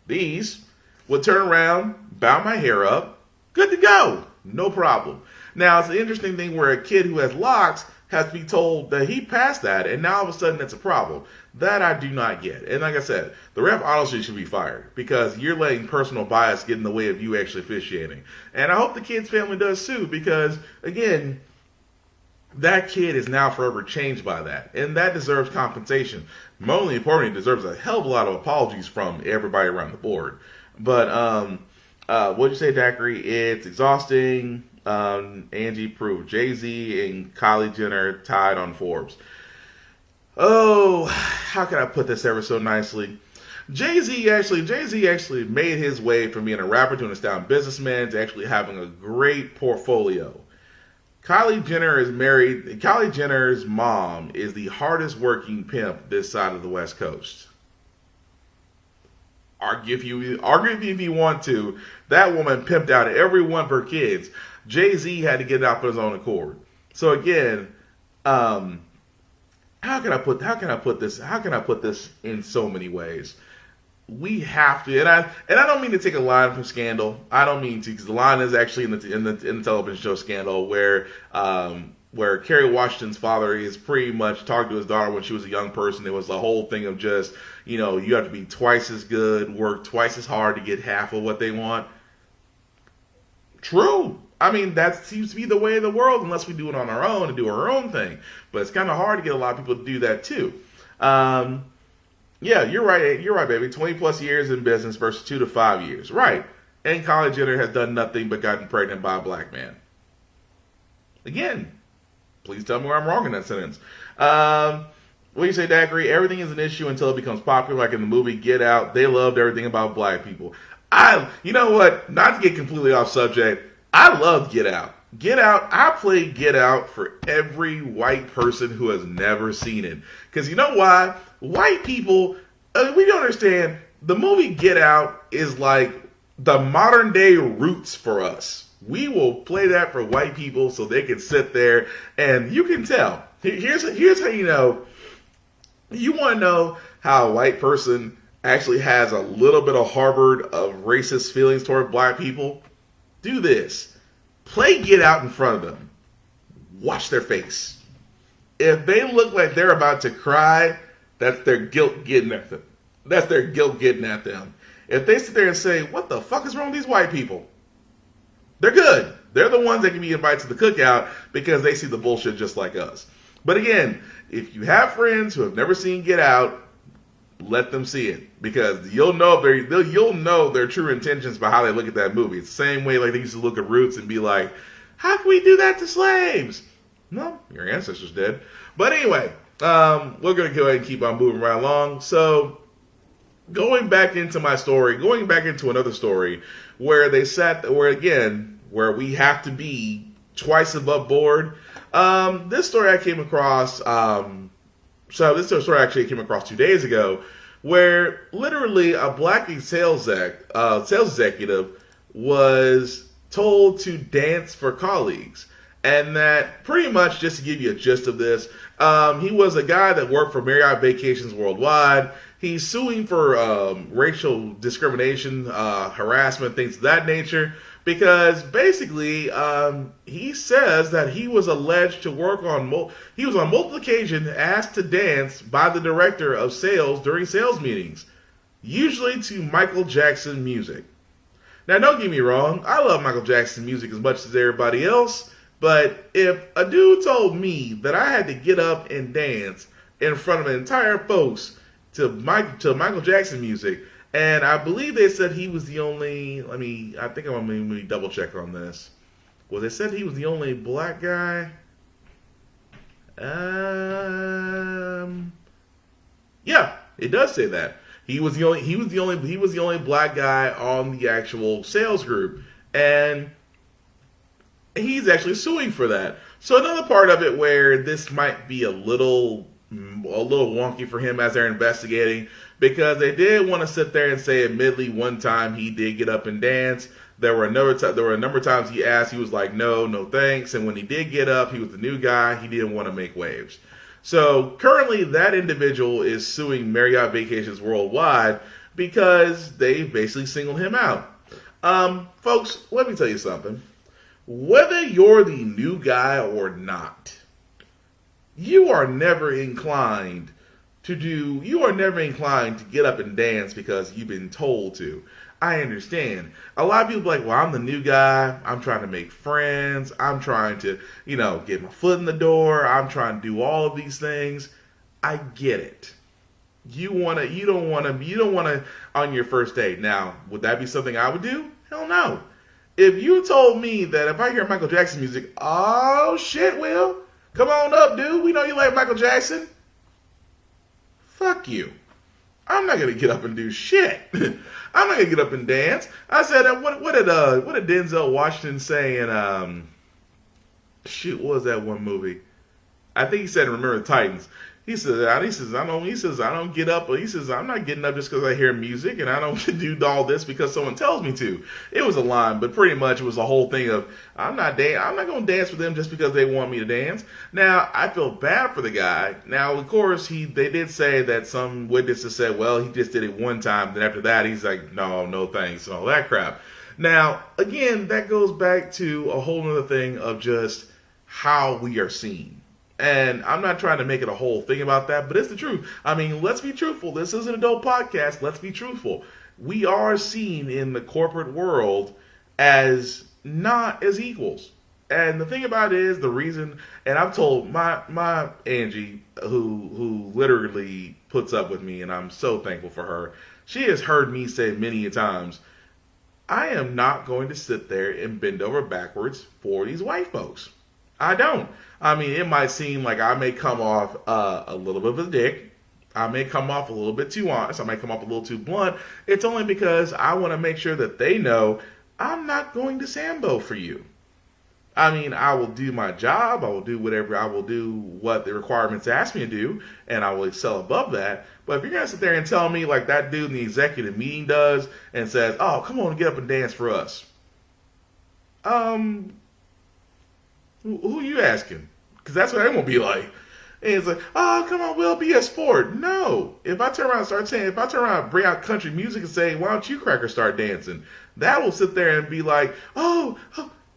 Speaker 1: these, would turn around, bound my hair up, good to go. No problem. Now, it's an interesting thing where a kid who has locks has to be told that he passed that, and now all of a sudden it's a problem. That I do not get. And like I said, the ref honestly should be fired because you're letting personal bias get in the way of you actually officiating. And I hope the kid's family does too because, again, that kid is now forever changed by that. And that deserves compensation. More importantly, it deserves a hell of a lot of apologies from everybody around the board. But, what'd you say, Daiquiri? It's exhausting. Angie proved Jay-Z and Kylie Jenner tied on Forbes. Oh, how can I put this ever so nicely? Jay-Z actually made his way from being a rapper to an astounding businessman to actually having a great portfolio. Kylie Jenner is married. Kylie Jenner's mom is the hardest working pimp this side of the West Coast. Argue if you want to. That woman pimped out every one of her kids. Jay-Z had to get it out for his own accord. So again, how can I put this in so many ways? We have to, and I don't mean to take a line from Scandal. I don't mean to, because the line is actually in the television show Scandal, where Kerry Washington's father is pretty much talking to his daughter when she was a young person. It was the whole thing of just, you have to be twice as good, work twice as hard to get half of what they want. True. I mean, that seems to be the way of the world unless we do it on our own and do our own thing. But it's kind of hard to get a lot of people to do that too. Yeah, you're right. You're right, baby. 20 plus years in business versus 2 to 5 years. Right. And Kylie Jenner has done nothing but gotten pregnant by a black man. Again, please tell me where I'm wrong in that sentence. What do you say, Daiquiri? Everything is an issue until it becomes popular, like in the movie Get Out. They loved everything about black people. You know what? Not to get completely off subject, I loved Get Out. Get Out, I played Get Out for every white person who has never seen it. Because you know why? White people, we don't understand, the movie Get Out is like the modern day Roots for us. We will play that for white people so they can sit there and you can tell. Here's how you know. You want to know how a white person actually has a little bit of harbored of racist feelings toward black people? Do this. Play Get Out in front of them. Watch their face. If they look like they're about to cry, that's their guilt getting at them. That's their guilt getting at them. If they sit there and say, what the fuck is wrong with these white people? They're good. They're the ones that can be invited to the cookout because they see the bullshit just like us. But again, if you have friends who have never seen Get Out, let them see it, because you'll know their true intentions by how they look at that movie. It's the same way like they used to look at Roots and be like, how can we do that to slaves? No, your ancestors did. But anyway, we're going to go ahead and keep on moving right along. So going back into another story where where we have to be twice above board. This story I came across, this story actually came across 2 days ago, where literally a black sales executive was told to dance for colleagues. And that pretty much, just to give you a gist of this, he was a guy that worked for Marriott Vacations Worldwide. He's suing for racial discrimination, harassment, things of that nature, because basically he says that he was alleged to work on he was on multiple occasions asked to dance by the director of sales during sales meetings, usually to Michael Jackson music. Now, don't get me wrong, I love Michael Jackson music as much as everybody else, But if a dude told me that I had to get up and dance in front of an entire folks to Michael Jackson music, and I believe they said he was the only, I think I'm going to double check on this. Well, they said he was the only black guy. Yeah, it does say that. He was the only black guy on the actual sales group. And he's actually suing for that. So another part of it where this might be a little wonky for him as they're investigating, because they did want to sit there and say, admittedly, one time he did get up and dance. There were a number of times he asked, he was like, no thanks. And when he did get up, he was the new guy. He didn't want to make waves. So currently that individual is suing Marriott Vacations Worldwide because they basically singled him out. Folks, let me tell you something. Whether you're the new guy or not, you are never inclined to get up and dance because you've been told to. I understand. A lot of people are like, well, I'm the new guy. I'm trying to make friends. I'm trying to, get my foot in the door. I'm trying to do all of these things. I get it. You don't want to on your first date. Now, would that be something I would do? Hell no. If you told me that if I hear Michael Jackson music, oh shit, Will, come on up, dude. We know you like Michael Jackson. Fuck you. I'm not gonna get up and do shit. I'm not gonna get up and dance. I said, what did Denzel Washington say in what was that one movie? I think he said Remember the Titans. He says, I don't get up. He says, I'm not getting up just because I hear music, and I don't do all this because someone tells me to. It was a line, but pretty much it was a whole thing of, I'm not going to dance with them just because they want me to dance. Now, I feel bad for the guy. Now, of course, they did say that some witnesses said, well, he just did it one time. Then after that, he's like, no thanks, and all that crap. Now, again, that goes back to a whole other thing of just how we are seen. And I'm not trying to make it a whole thing about that, but it's the truth. I mean, let's be truthful. This is an adult podcast. Let's be truthful. We are seen in the corporate world as not as equals. And the thing about it is the reason, and I've told my Angie, who literally puts up with me, and I'm so thankful for her. She has heard me say many a times, I am not going to sit there and bend over backwards for these white folks. I don't. I mean, it might seem like I may come off a little bit of a dick. I may come off a little bit too honest. I might come off a little too blunt. It's only because I want to make sure that they know I'm not going to Sambo for you. I mean, I will do my job. I will do what the requirements ask me to do, and I will excel above that. But if you're going to sit there and tell me like that dude in the executive meeting does and says, oh, come on, get up and dance for us. Who you asking? Because that's what I'm going to be like. And it's like, oh, come on, Will, be a sport. No. If I turn around and bring out country music and say, why don't you cracker start dancing? That will sit there and be like, oh,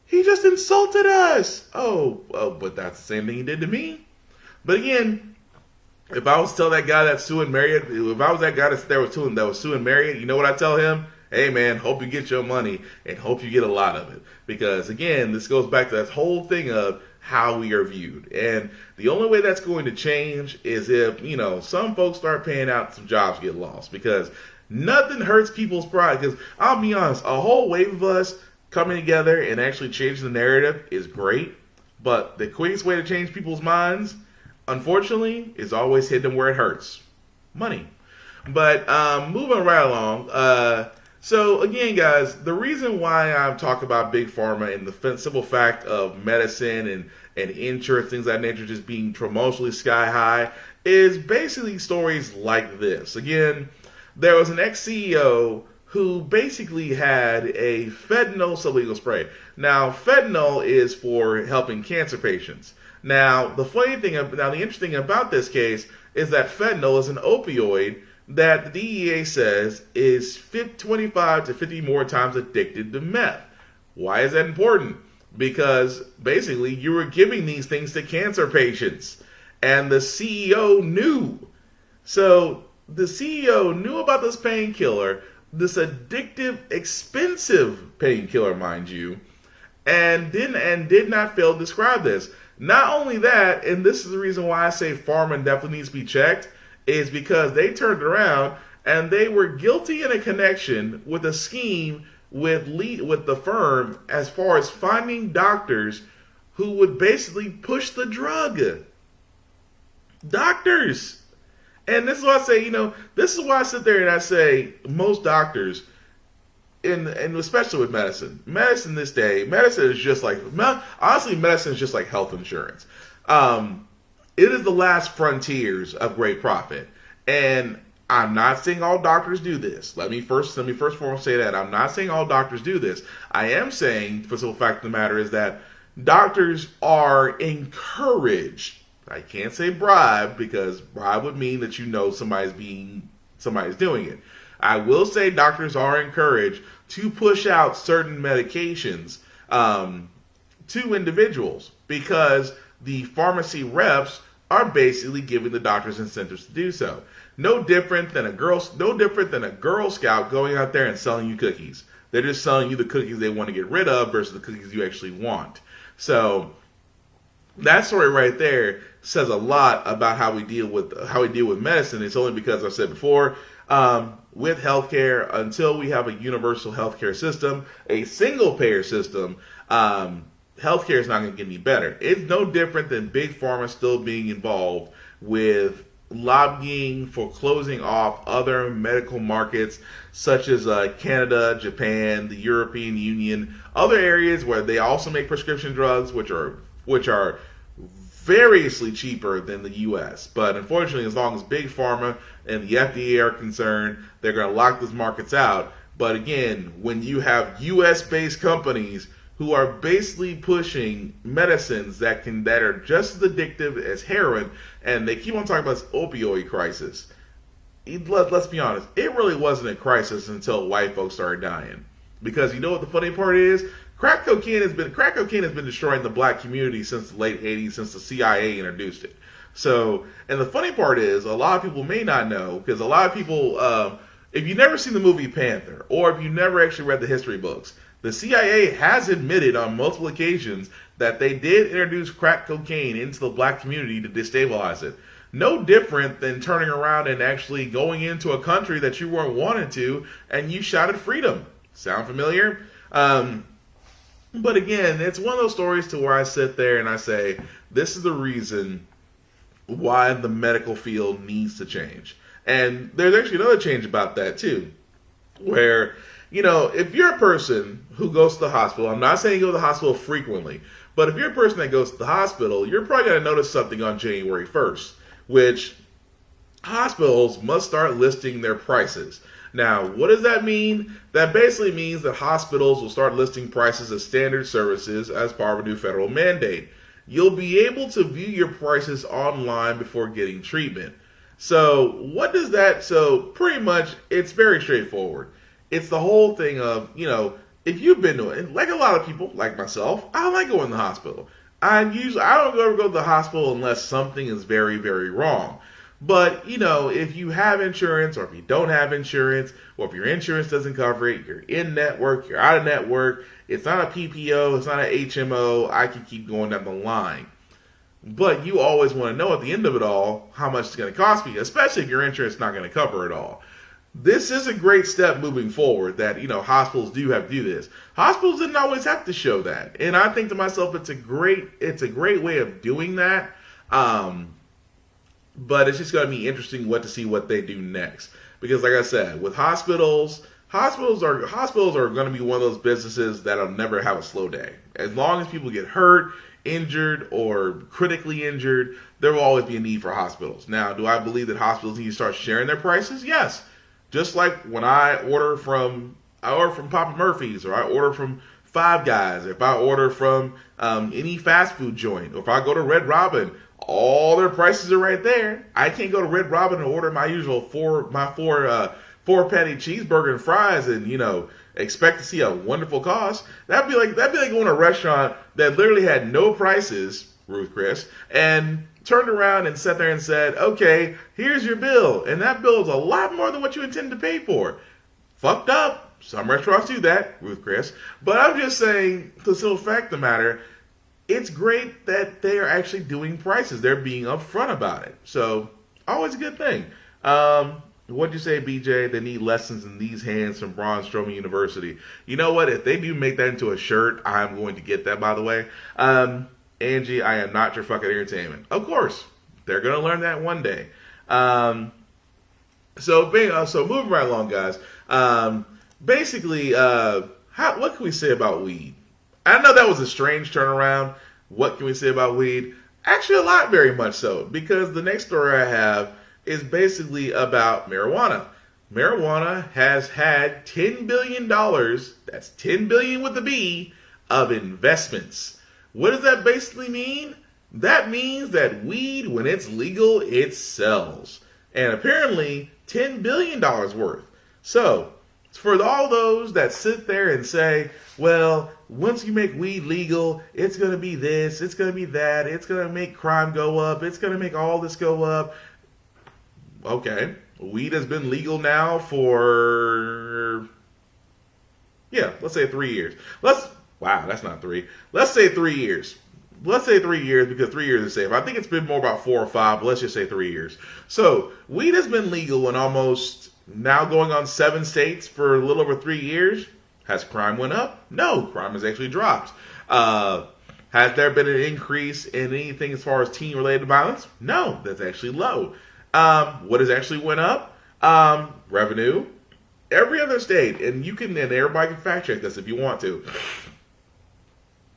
Speaker 1: he just insulted us. Oh, but that's the same thing he did to me. But again, if I was to tell that guy that's suing Marriott, if I was that guy that was suing Marriott, you know what I tell him? Hey man, hope you get your money and hope you get a lot of it. Because again, this goes back to that whole thing of how we are viewed. And the only way that's going to change is if, some folks start paying out, some jobs get lost. Because nothing hurts people's pride. Because I'll be honest, a whole wave of us coming together and actually changing the narrative is great. But the quickest way to change people's minds, unfortunately, is always hit them where it hurts. Money. But moving right along, so again, guys, the reason why I'm talking about Big Pharma and the simple fact of medicine and insurance, things of that nature, just being tremendously sky high, is basically stories like this. Again, there was an ex-CEO who basically had a fentanyl sublingual spray. Now, fentanyl is for helping cancer patients. Now, the interesting thing about this case is that fentanyl is an opioid that the DEA says is 25 to 50 more times addicted to meth. Why is that important? Because basically you were giving these things to cancer patients, and the CEO knew. So the CEO knew about this painkiller, this addictive, expensive painkiller, mind you, and did not fail to describe this. Not only that, and this is the reason why I say pharma definitely needs to be checked, is because they turned around and they were guilty in a connection with a scheme with the firm as far as finding doctors who would basically push the drug. Doctors. And this is why I say, this is why I sit there and I say most doctors, and especially with medicine this day, medicine is just like, honestly, medicine is just like health insurance. It is the last frontiers of great profit. And I'm not saying all doctors do this. Let me first say that. I'm not saying all doctors do this. I am saying, for the simple fact of the matter is that doctors are encouraged. I can't say bribe, because bribe would mean that somebody's doing it. I will say doctors are encouraged to push out certain medications to individuals, because the pharmacy reps are basically giving the doctors incentives to do so. No different than a Girl Scout going out there and selling you cookies. They're just selling you the cookies they want to get rid of versus the cookies you actually want. So that story right there says a lot about how we deal with medicine. It's only because I said before, with healthcare, until we have a universal healthcare system, a single payer system, healthcare is not going to get any better. It's no different than big pharma still being involved with lobbying for closing off other medical markets such as Canada, Japan, the European Union, other areas where they also make prescription drugs, which are variously cheaper than the U.S. But unfortunately, as long as big pharma and the FDA are concerned, they're going to lock those markets out. But again, when you have U.S.-based companies who are basically pushing medicines that are just as addictive as heroin, and they keep on talking about this opioid crisis. Let's be honest, it really wasn't a crisis until white folks started dying. Because you know what the funny part is? Crack cocaine has been destroying the black community since the late 80s, since the CIA introduced it. So, and the funny part is, a lot of people may not know, because a lot of people, if you've never seen the movie Panther, or if you've never actually read the history books, the CIA has admitted on multiple occasions that they did introduce crack cocaine into the black community to destabilize it. No different than turning around and actually going into a country that you weren't wanted to, and you shouted freedom. Sound familiar? But again, it's one of those stories to where I sit there and I say, this is the reason why the medical field needs to change. And there's actually another change about that too, where, if you're a person who goes to the hospital, I'm not saying you go to the hospital frequently, but if you're a person that goes to the hospital, you're probably going to notice something on January 1st, which hospitals must start listing their prices. Now, what does that mean? That basically means that hospitals will start listing prices as standard services as part of a new federal mandate. You'll be able to view your prices online before getting treatment. So what does that, so pretty much it's very straightforward. It's the whole thing of, if you've been to it, like a lot of people, like myself, I like going to the hospital. I don't ever go to the hospital unless something is very, very wrong. But, if you have insurance, or if you don't have insurance, or if your insurance doesn't cover it, you're in network, you're out of network, it's not a PPO, it's not an HMO, I can keep going down the line. But you always want to know at the end of it all how much it's going to cost me, especially if your insurance is not going to cover it all. This is a great step moving forward that, hospitals do have to do this. Hospitals didn't always have to show that. And I think to myself, it's a great way of doing that. But it's just going to be interesting to see what they do next. Because like I said, with hospitals are going to be one of those businesses that'll never have a slow day. As long as people get hurt, injured, or critically injured, there will always be a need for hospitals. Now, do I believe that hospitals need to start sharing their prices? Yes. Just like when I order from Papa Murphy's, or I order from Five Guys, if I order from any fast food joint, or if I go to Red Robin, all their prices are right there. I can't go to Red Robin and order my usual four patty cheeseburger and fries and expect to see a wonderful cost. That'd be like going to a restaurant that literally had no prices, Ruth Chris, and turned around and sat there and said, okay, here's your bill. And that bill is a lot more than what you intended to pay for. Fucked up. some restaurants do that, Ruth Chris. But I'm just saying, to still fact the matter, it's great that they are actually doing prices. They're being upfront about it. So, always a good thing. What'd you say, BJ? They need lessons in these hands from Braun Strowman University. You know what? If they do make that into a shirt, I'm going to get that, by the way. Angie, I am not your fucking entertainment. Of course. They're going to learn that one day. So moving right along, guys. Basically, what can we say about weed? I know that was a strange turnaround. What can we say about weed? Actually, a lot, very much so. Because the next story I have is basically about marijuana. Marijuana has had $10 billion, that's 10 billion with a B, of investments. What does that basically mean? That means that weed, when it's legal, it sells. And apparently, $10 billion worth. So, for all those that sit there and say, well, once you make weed legal, it's going to be this, it's going to be that, it's going to make crime go up, it's going to make all this go up. Okay, weed has been legal now for, let's say 3 years. Wow, that's not 3. Let's say 3 years. Let's say 3 years because 3 years is safe. I think it's been more about 4 or 5, but let's just say 3 years. So, weed has been legal in almost now going on 7 states for a little over 3 years. Has crime went up? No, crime has actually dropped. Has there been an increase in anything as far as teen-related violence? No, that's actually low. What has actually went up? Revenue. Every other state, and everybody can fact check this if you want to.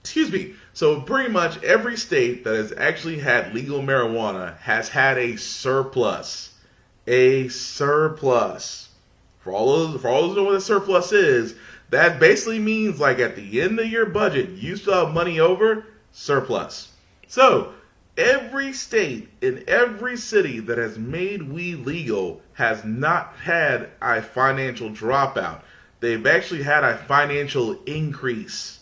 Speaker 1: Excuse me. So pretty much every state that has actually had legal marijuana has had a surplus. A surplus. For all those who know what a surplus is, that basically means like at the end of your budget, you still have money over, surplus. So every state in every city that has made weed legal has not had a financial dropout. They've actually had a financial increase.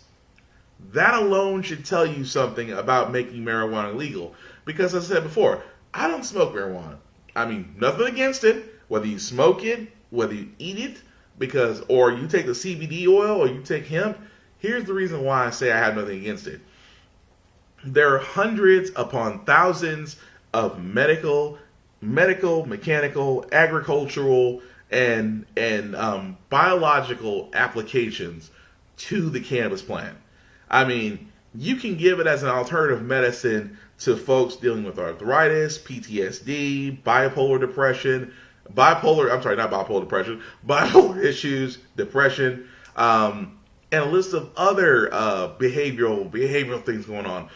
Speaker 1: That alone should tell you something about making marijuana legal. Because as I said before, I don't smoke marijuana. I mean, nothing against it. Whether you smoke it, whether you eat it, or you take the CBD oil or you take hemp, here's the reason why I say I have nothing against it. There are hundreds upon thousands of medical, mechanical, agricultural, and biological applications to the cannabis plant. I mean, you can give it as an alternative medicine to folks dealing with arthritis, PTSD, bipolar issues, depression, and a list of other behavioral things going on.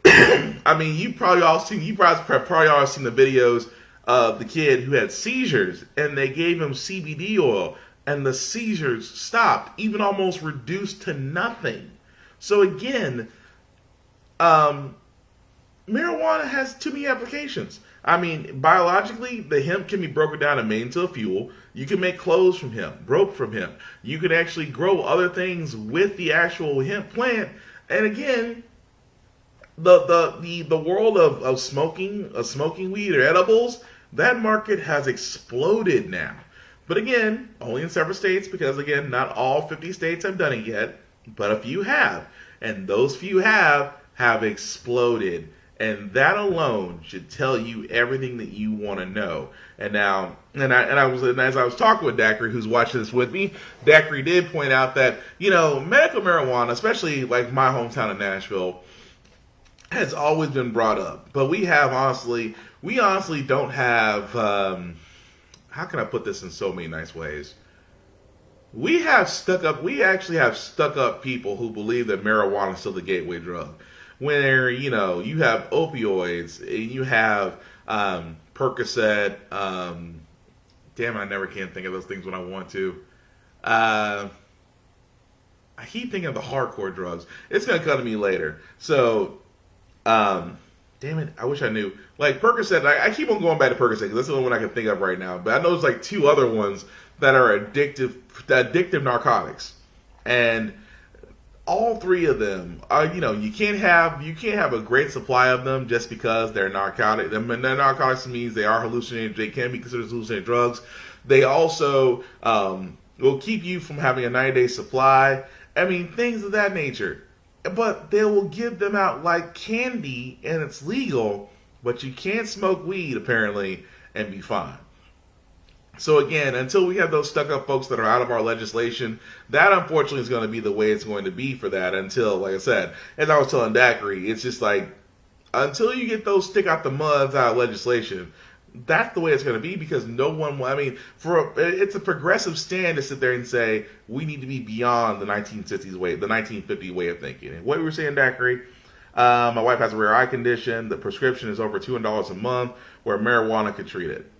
Speaker 1: I mean, you probably all seen the videos of the kid who had seizures, and they gave him CBD oil, and the seizures stopped, even almost reduced to nothing. So again, marijuana has too many applications. I mean, biologically, the hemp can be broken down and made into a fuel. You can make clothes from hemp, rope from hemp. You can actually grow other things with the actual hemp plant. And again, the world of smoking weed or edibles, that market has exploded now. But again, only in several states because again, not all 50 states have done it yet. But a few have, and those few have exploded, and that alone should tell you everything that you want to know. And now, as I was talking with Dacry, who's watching this with me, Dacry did point out that medical marijuana, especially like my hometown of Nashville, has always been brought up. But we honestly don't have. How can I put this in so many nice ways? We actually have stuck up people who believe that marijuana is still the gateway drug. Where, you have opioids, and you have Percocet, damn, I never can think of those things when I want to. I keep thinking of the hardcore drugs. It's going to come to me later. So, damn it, I wish I knew. Like Percocet, I keep on going back to Percocet because that's the only one I can think of right now. But I know there's like 2 other ones that are addictive narcotics, and all 3 of them are, you can't have a great supply of them just because they're narcotic. Narcotics means they are hallucinating. They can be considered hallucinating drugs. They also will keep you from having a 90-day supply. I mean, things of that nature. But they will give them out like candy, and it's legal, but you can't smoke weed, apparently, and be fine. So again, until we have those stuck-up folks that are out of our legislation, that unfortunately is going to be the way it's going to be for that until, like I said, as I was telling Daiquiri, it's just like, until you get those stick-out-the-muds out of legislation, that's the way it's going to be, because no one will, I mean, it's a progressive stand to sit there and say, we need to be beyond the 1950s way, the 1950 way of thinking. And what we were saying, Daiquiri, my wife has a rare eye condition, the prescription is over $200 a month, where marijuana could treat it.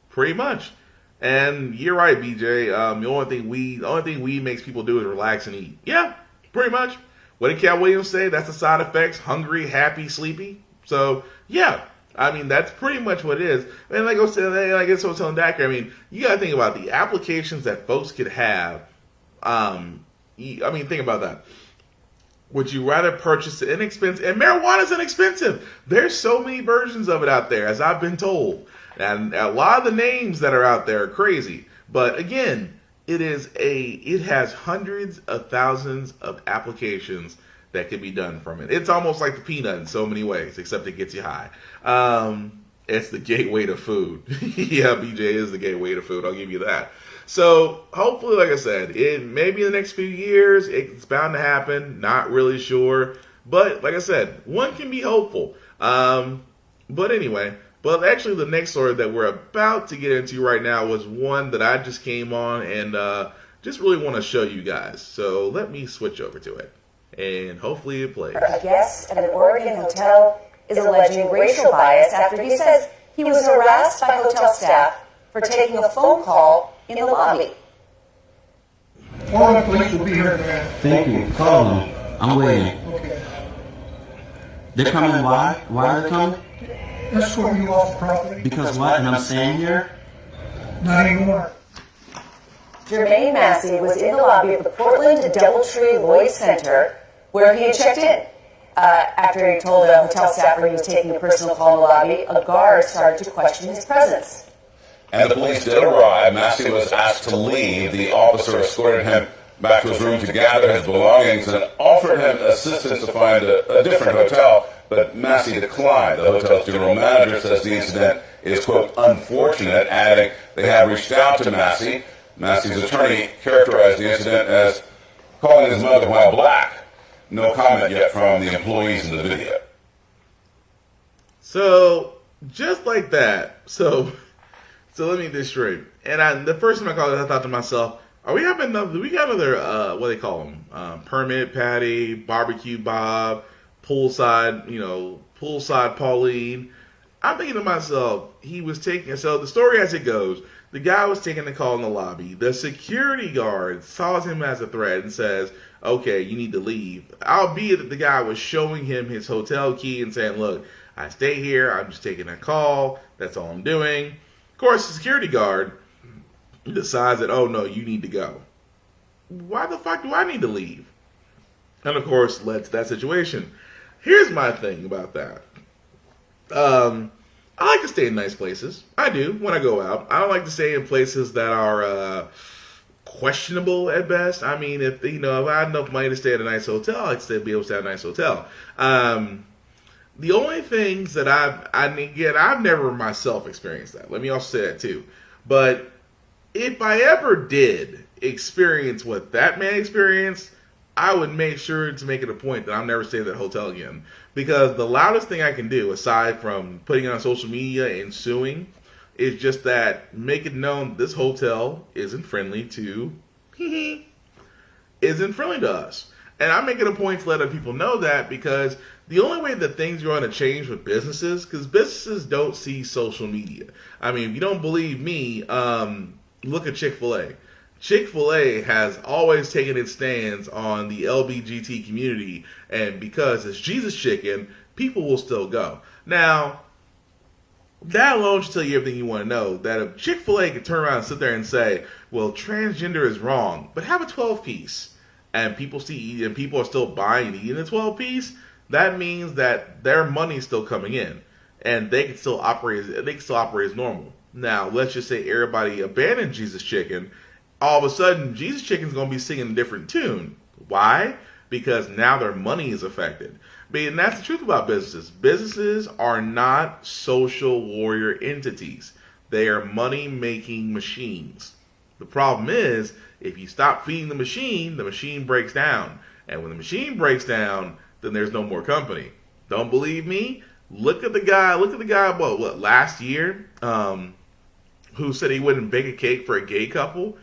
Speaker 1: Pretty much. And you're right, BJ. The only thing weed makes people do is relax and eat. Yeah, pretty much. What did Cat Williams say? That's the side effects: hungry, happy, sleepy. So yeah, I mean that's pretty much what it is. And like I was telling Daiquiri, I mean you got to think about the applications that folks could have. I mean, think about that. Would you rather purchase an inexpensive? And marijuana is inexpensive. There's so many versions of it out there, as I've been told. And a lot of the names that are out there are crazy. But again, it has hundreds of thousands of applications that can be done from it. It's almost like the peanut in so many ways, except it gets you high. It's the gateway to food. Yeah, BJ is the gateway to food. I'll give you that. So hopefully, like I said, maybe in the next few years, it's bound to happen. Not really sure. But like I said, one can be hopeful. But anyway. Well, actually, the next story that we're about to get into right now was one that I just came on and just really want to show you guys. So let me switch over to it, and hopefully it plays.
Speaker 8: A guest at an Oregon hotel is alleging racial bias after he says he was harassed by hotel staff for taking a phone call in the lobby.
Speaker 16: All the police will be here in a minute.
Speaker 17: Thank you. Call them. I'm waiting.
Speaker 16: Okay.
Speaker 17: They're coming. Why? Why are they coming?
Speaker 16: Escort you off the property.
Speaker 17: Because what? And I'm staying here?
Speaker 16: Not anymore.
Speaker 8: Jermaine Massey was in the lobby of the Portland Doubletree Lloyd Center where he had checked in. After he told a hotel staffer he was taking a personal call in the lobby, a guard started to question his presence.
Speaker 18: And the police did arrive. Massey was asked to leave. The officer escorted him back to his room to gather his belongings and offered him assistance to find a different hotel. But Massey declined. The hotel's general manager says the incident is, quote, unfortunate, adding they have reached out to Massey. Massey's attorney characterized the incident as calling his mother while black. No comment yet from the employees in the video.
Speaker 1: So, just like that. So let me get this straight. And the first time I called it, I thought to myself, do we got another, what do they call them? Permit Patty, Barbecue Bob, poolside Pauline. I'm thinking to myself, so the story as it goes, the guy was taking the call in the lobby. The security guard saw him as a threat and says, okay, you need to leave. Albeit that the guy was showing him his hotel key and saying, look, I stay here. I'm just taking a call. That's all I'm doing. Of course, the security guard decides that, oh no, you need to go. Why the fuck do I need to leave? And of course, led to that situation. Here's my thing about that. I like to stay in nice places. I do when I go out. I don't like to stay in places that are questionable at best. I mean, if I had enough money to stay at a nice hotel, I'd still be able to stay at a nice hotel. The only things that I've never myself experienced that. Let me also say that too. But if I ever did experience what that man experienced, I would make sure to make it a point that I'm never staying at that hotel again. Because the loudest thing I can do, aside from putting it on social media and suing, is just that make it known this hotel isn't friendly to us. And I'm making a point to let other people know that, because the only way that things are going to change with businesses, because businesses don't see social media. I mean, if you don't believe me, look at Chick-fil-A. Chick-fil-A has always taken its stands on the LGBT community, and because it's Jesus chicken, people will still go. Now, that alone should tell you everything you want to know, that if Chick-fil-A could turn around and sit there and say, well, transgender is wrong, but have a 12-piece, and people are still buying and eating a 12-piece, that means that their money is still coming in, and they can still operate as normal. Now, let's just say everybody abandoned Jesus chicken, all of a sudden Jesus Chicken's going to be singing a different tune. Why? Because now their money is affected. And that's the truth about businesses. Businesses are not social warrior entities. They are money-making machines. The problem is, if you stop feeding the machine breaks down. And when the machine breaks down, then there's no more company. Don't believe me? Look at the guy, what last year, who said he wouldn't bake a cake for a gay couple.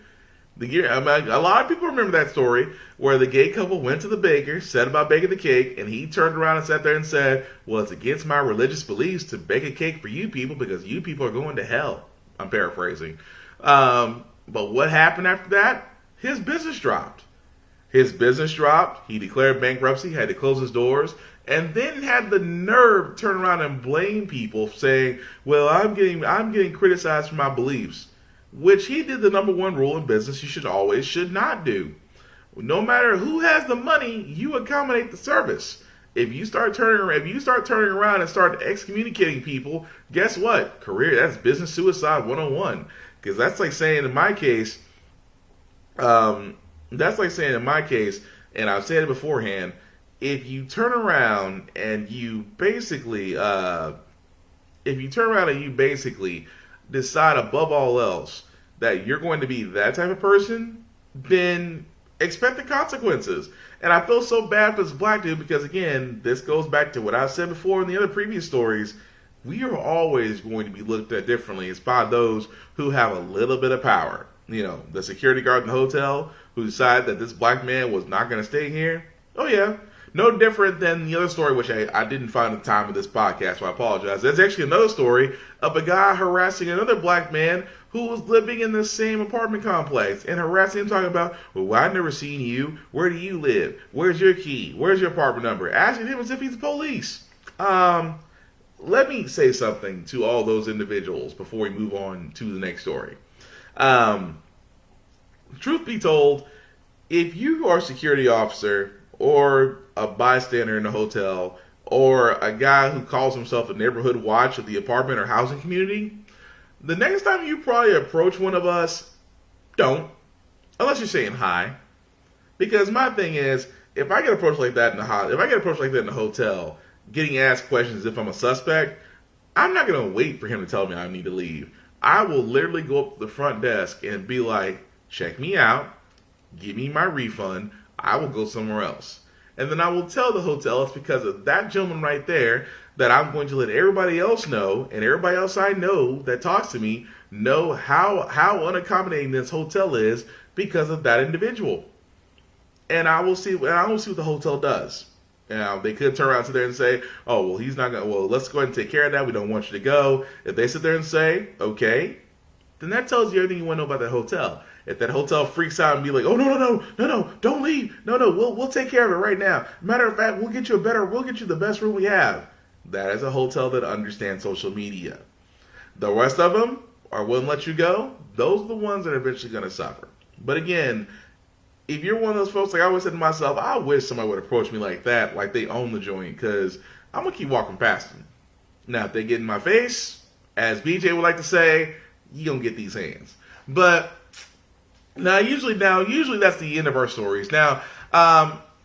Speaker 1: A lot of people remember that story where the gay couple went to the baker, said about baking the cake, and he turned around and sat there and said, well, it's against my religious beliefs to bake a cake for you people because you people are going to hell. I'm paraphrasing. But what happened after that? His business dropped. He declared bankruptcy, had to close his doors, and then had the nerve to turn around and blame people, saying, well, I'm getting criticized for my beliefs. Which he did the number one rule in business you should not do. No matter who has the money, you accommodate the service. If you start turning around and start excommunicating people, guess what? That's business suicide 101. Because that's like saying in my case, and I've said it beforehand, if you turn around and you basically decide above all else that you're going to be that type of person, then expect the consequences. And I feel so bad for this black dude because, again, this goes back to what I said before in the other previous stories. We are always going to be looked at differently. It's by those who have a little bit of power. The security guard in the hotel who decided that this black man was not going to stay here. Oh, yeah. No different than the other story, which I didn't find the time of this podcast, so I apologize. There's actually another story of a guy harassing another black man who was living in the same apartment complex and harassing him, talking about, well, I've never seen you. Where do you live? Where's your key? Where's your apartment number? Asking him as if he's the police. Let me say something to all those individuals before we move on to the next story. Truth be told, if you are a security officer or a bystander in a hotel, or a guy who calls himself a neighborhood watch of the apartment or housing community, the next time you probably approach one of us, don't. Unless you're saying hi. Because my thing is, if I get approached like that in the hotel, getting asked questions as if I'm a suspect, I'm not going to wait for him to tell me I need to leave. I will literally go up to the front desk and be like, check me out, give me my refund, I will go somewhere else. And then I will tell the hotel it's because of that gentleman right there that I'm going to let everybody else know, and everybody else I know that talks to me know how unaccommodating this hotel is because of that individual. And I will see what the hotel does. Now, they could turn around to there and say, oh, well, he's not going to, well, let's go ahead and take care of that. We don't want you to go. If they sit there and say, okay, then that tells you everything you want to know about that hotel. If that hotel freaks out and be like, oh, no, don't leave. No, we'll take care of it right now. Matter of fact, we'll get you the best room we have. That is a hotel that understands social media. The rest of them wouldn't let you go. Those are the ones that are eventually going to suffer. But again, if you're one of those folks, like I always said to myself, I wish somebody would approach me like that, like they own the joint, because I'm going to keep walking past them. Now, if they get in my face, as BJ would like to say, you don't get these hands. But usually that's the end of our stories. Now,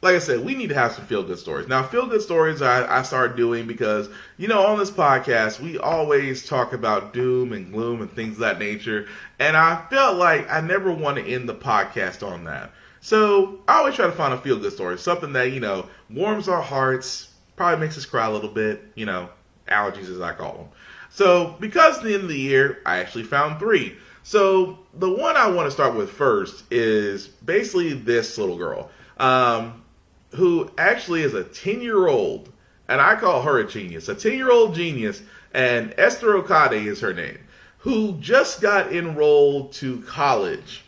Speaker 1: like I said, we need to have some feel-good stories. Now, feel-good stories I started doing because, on this podcast, we always talk about doom and gloom and things of that nature. And I felt like I never want to end the podcast on that. So I always try to find a feel-good story, something that, warms our hearts, probably makes us cry a little bit, allergies as I call them. So because it's the end of the year, I actually found 3. So the one I want to start with first is basically this little girl, who actually is a 10-year-old, and I call her a genius, a 10-year-old genius, and Esther Okade is her name, who just got enrolled to college,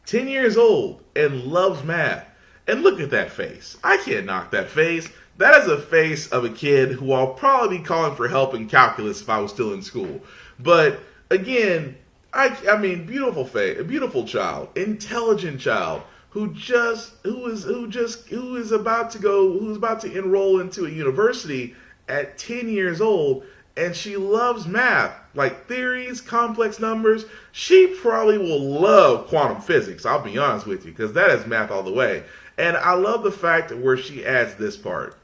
Speaker 1: 10 years old, and loves math. And look at that face. I can't knock that face. That is a face of a kid who I'll probably be calling for help in calculus if I was still in school. But again, I mean, beautiful face, a beautiful child, intelligent child, who is about to enroll into a university at 10 years old, and she loves math. like theories, complex numbers, she probably will love quantum physics. I'll be honest with you, because that is math all the way. And I love the fact where she adds this part.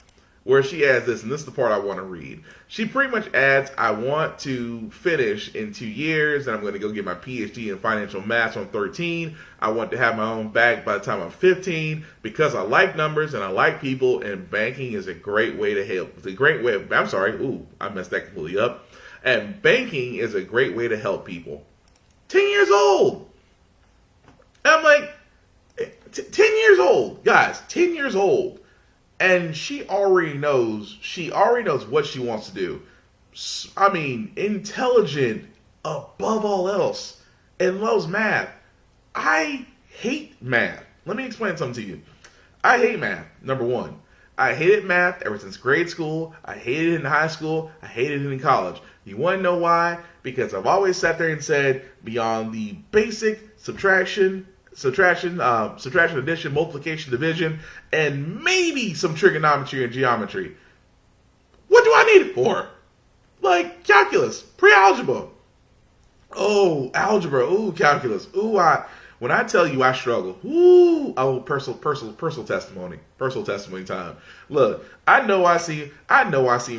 Speaker 1: Where she adds this, and this is the part I want to read. She pretty much adds, I want to finish in 2 years, and I'm going to go get my PhD in financial math when I'm 13. I want to have my own bag by the time I'm 15, because I like numbers and I like people, and banking is a great way to help. It's a great way of, I'm sorry, I messed that completely up. And banking is a great way to help people. 10 years old. I'm like, 10 years old, guys, 10 years old. And she already knows what she wants to do. I mean, intelligent above all else, and loves math. I hate math. Let me explain something to you. I hate math, number one. I hated math ever since grade school. I hated it in high school. I hated it in college. You want to know why? Because I've always sat there and said, beyond the basic subtraction, addition, multiplication, division, and maybe some trigonometry and geometry. What do I need it for? Like calculus, pre-algebra. Oh, algebra. Ooh, calculus. Ooh, when I tell you I struggle. Ooh, personal testimony. Personal testimony time. Look, I know I seem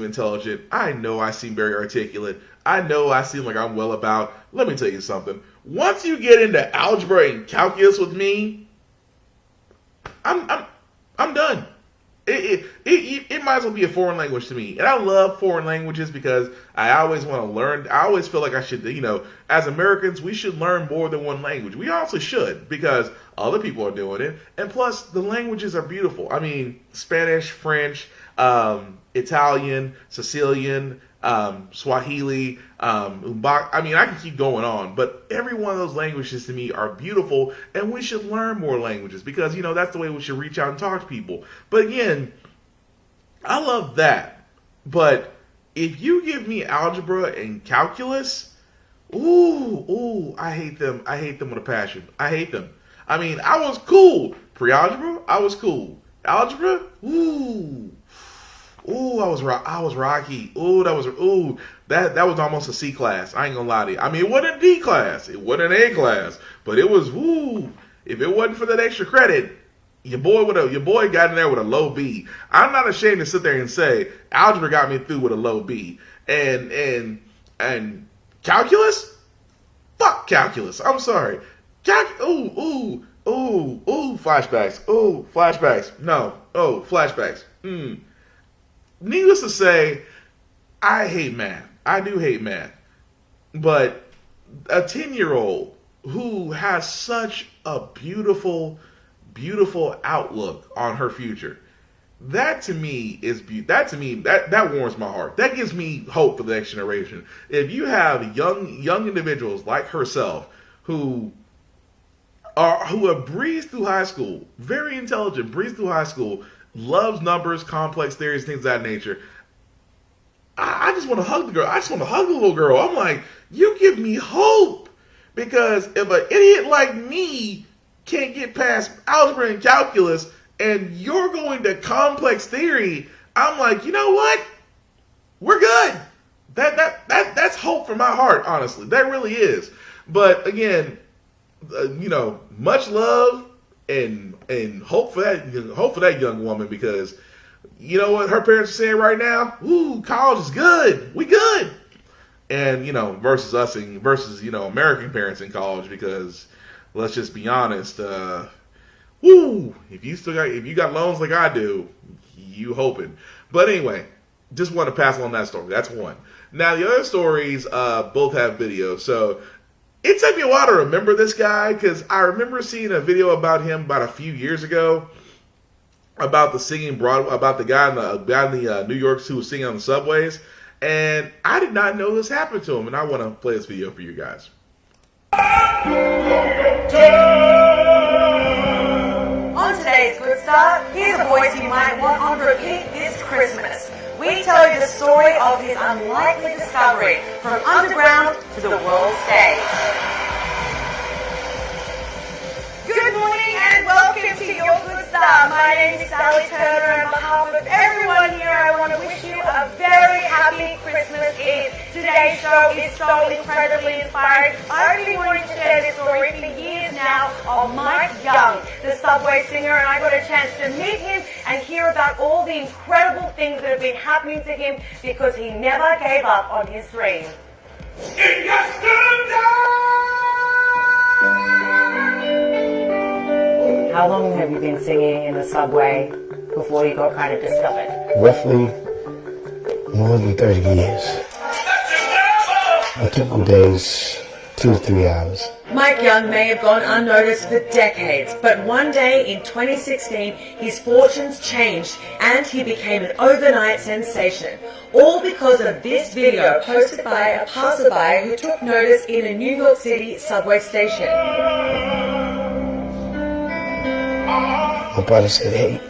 Speaker 1: intelligent. I know I seem very articulate. I know I seem like I'm well about. Let me tell you something. Once you get into algebra and calculus with me, I'm done. It might as well be a foreign language to me. And I love foreign languages because I always want to learn. I always feel like I should, as Americans, we should learn more than one language. We also should, because other people are doing it. And plus, the languages are beautiful. I mean, Spanish, French, Italian, Sicilian, Swahili, I mean, I can keep going on, but every one of those languages to me are beautiful, and we should learn more languages because, that's the way we should reach out and talk to people. But again, I love that. But if you give me algebra and calculus, I hate them. I hate them with a passion. I hate them. I mean, I was cool. Pre-algebra, I was cool. Algebra, I was rocky. That was almost a C class. I ain't gonna lie to you. I mean, it wasn't a D class. It wasn't an A class. But it was, if it wasn't for that extra credit, your boy got in there with a low B. I'm not ashamed to sit there and say algebra got me through with a low B. And calculus? Fuck calculus. I'm sorry. Flashbacks. Flashbacks. No. Flashbacks. Needless to say, I hate math. I do hate math. But a 10-year-old who has such a beautiful, beautiful outlook on her future, that to me that warms my heart. That gives me hope for the next generation. If you have young individuals like herself who have breezed through high school, very intelligent, breezed through high school, loves numbers, complex theories, things of that nature, I just want to hug the girl. I just want to hug the little girl. I'm like, you give me hope. Because if an idiot like me can't get past algebra and calculus, and you're going to complex theory, I'm like, you know what? We're good. That's hope from my heart, honestly. That really is. But again, much love and hope for that young woman, because you know what her parents are saying right now? College is good. We good. And versus us and versus American parents in college, because let's just be honest, if you got loans like I do, you hoping. But anyway, just want to pass on that story. That's one. Now the other stories both have video, so it took me a while to remember this guy, because I remember seeing a video about him about a few years ago about the guy in the New York who was singing on the subways, and I did not know this happened to him, and I want to play this video for you guys.
Speaker 19: On today's Good Start, here's a voice you might want on repeat this Christmas. We tell you the story of his unlikely discovery from underground to the world stage. Good morning and welcome to your Good Start. My name is Sally Turner, and on behalf of everyone here, I want to wish you a very happy Christmas Eve. Today's show video is so incredibly inspiring. I've been wanting to share this story for years now of Mike Young, the Subway singer, and I got a chance to meet him and hear about all the incredible things that have been happening to him because he never gave up on his dream.
Speaker 8: How long have you been singing in the subway before you got kind of discovered?
Speaker 20: Roughly more than 30 years. A typical day is 2 to 3 hours.
Speaker 19: Mike Young may have gone unnoticed for decades, but one day in 2016, his fortunes changed and he became an overnight sensation. All because of this video posted by a passerby who took notice in a New York City subway station.
Speaker 20: My brother said, hey,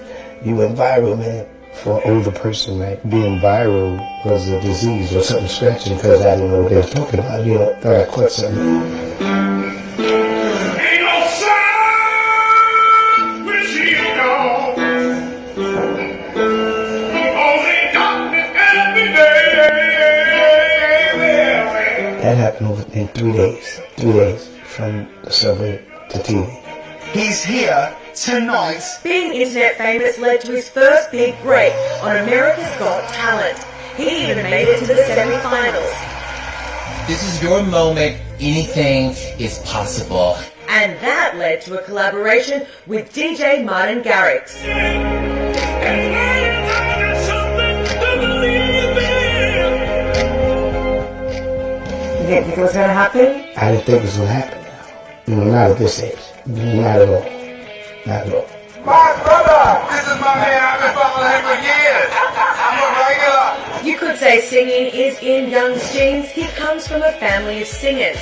Speaker 20: you went viral, man. For an older person, right? Being viral was a disease or something scratching because I didn't know what they were talking about. You know, thought I caught something.
Speaker 7: Ain't no sun when she's gone. Only darkness every day.
Speaker 20: That happened in 3 days. 3 days from the subway to TV.
Speaker 19: He's here tonight. Being internet famous led to his first big break on America's Got Talent. He even made it to the semi-finals.
Speaker 21: This is your moment. Anything is possible.
Speaker 19: And that led to a collaboration with DJ Martin Garrix.
Speaker 8: You didn't think it was going to happen?
Speaker 20: I didn't think it was going to happen. You know, not at this age. Not at all. Not at all.
Speaker 7: My brother! This is my man. I've been following him for years. I'm a regular.
Speaker 19: You could say singing is in Young's genes. He comes from a family of singers.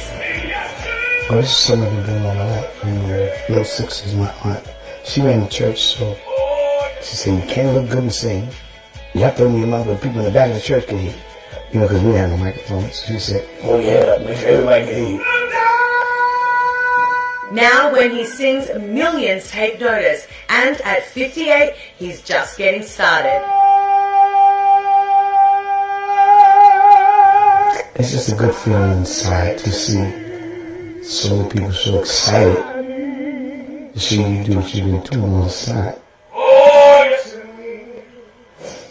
Speaker 20: Oh, this is something I've been doing all my life. When we were little sixes, my aunt, she ran the church, so she said, you can't look good and sing. You have to open your mouth, but people in the back of the church can hear you. You know, because we didn't have no microphones. She said, oh yeah, make sure everybody can hear you.
Speaker 19: Now when he sings, millions take notice. And at 58, he's just getting started.
Speaker 20: It's just a good feeling inside to see so many people so excited to see you do what you've been doing on the side.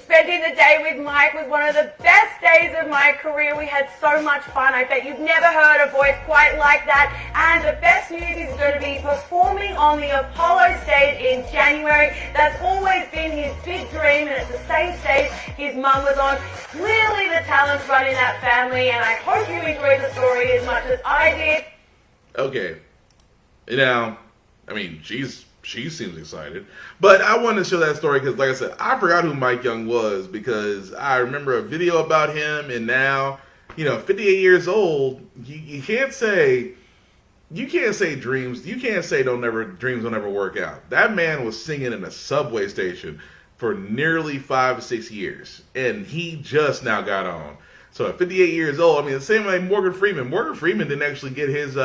Speaker 19: Spending the day with Mike was one of the best days of my career. We had so much fun. I bet you've never heard a voice quite like that. And the best news is he's going to be performing on the Apollo stage in January. That's always been his big dream, and it's the same stage his mum was on. Clearly the talent's running that family, and I hope you enjoyed the story as much as I did.
Speaker 1: Okay. Now, I mean, she seems excited. But I wanted to show that story because, like I said, I forgot who Mike Young was because I remember a video about him, and now, 58 years old, you can't say dreams. You can't say dreams will never work out. That man was singing in a subway station for nearly 5 or 6 years, and he just now got on. So at 58 years old, I mean, the same way Morgan Freeman. Morgan Freeman didn't actually get his.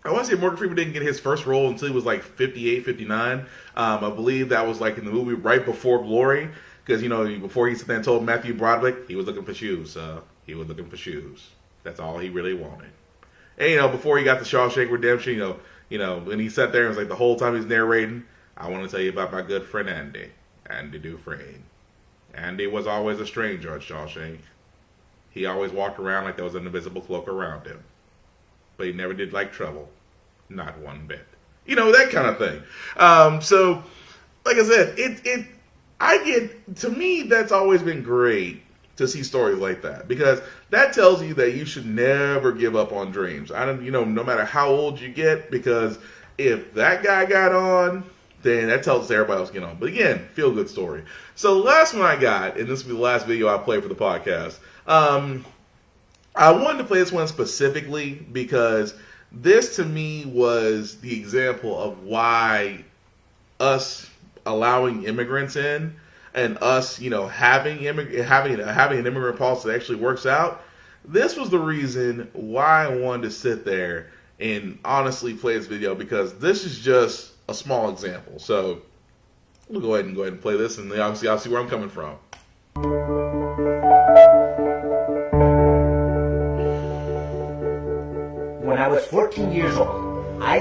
Speaker 1: I want to say Morgan Freeman didn't get his first role until he was like 58, 59. I believe that was like in the movie right before Glory, because before he sat there and told Matthew Broderick he was looking for shoes. He was looking for shoes. That's all he really wanted. And before he got the Shawshank Redemption, when he sat there and was like the whole time he's narrating, I want to tell you about my good friend Andy Dufresne. Andy was always a stranger at Shawshank. He always walked around like there was an invisible cloak around him. But he never did like trouble. Not one bit. That kind of thing. So, like I said, to me, that's always been great to see stories like that. Because that tells you that you should never give up on dreams. No matter how old you get, because if that guy got on, then that tells us everybody else to get on. But again, feel good story. So the last one I got, and this will be the last video I play for the podcast, I wanted to play this one specifically because this to me was the example of why us allowing immigrants in and us, having an immigrant policy that actually works out. This was the reason why I wanted to sit there and honestly play this video, because this is just a small example. So we'll go ahead and play this, and then I'll see where I'm coming from.
Speaker 3: 14 years old. I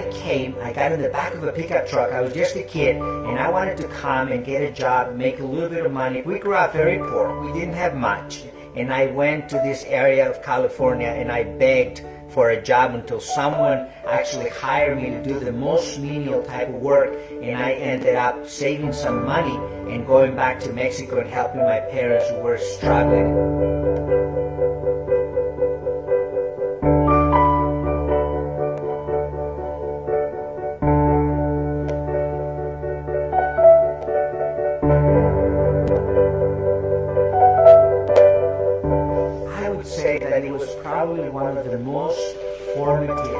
Speaker 3: got in the back of a pickup truck. I was just a kid, and I wanted to come and get a job, make a little bit of money. We grew up very poor. We didn't have much. And I went to this area of California, and I begged for a job until someone actually hired me to do the most menial type of work, and I ended up saving some money and going back to Mexico and helping my parents who were struggling. It was probably one of the most formative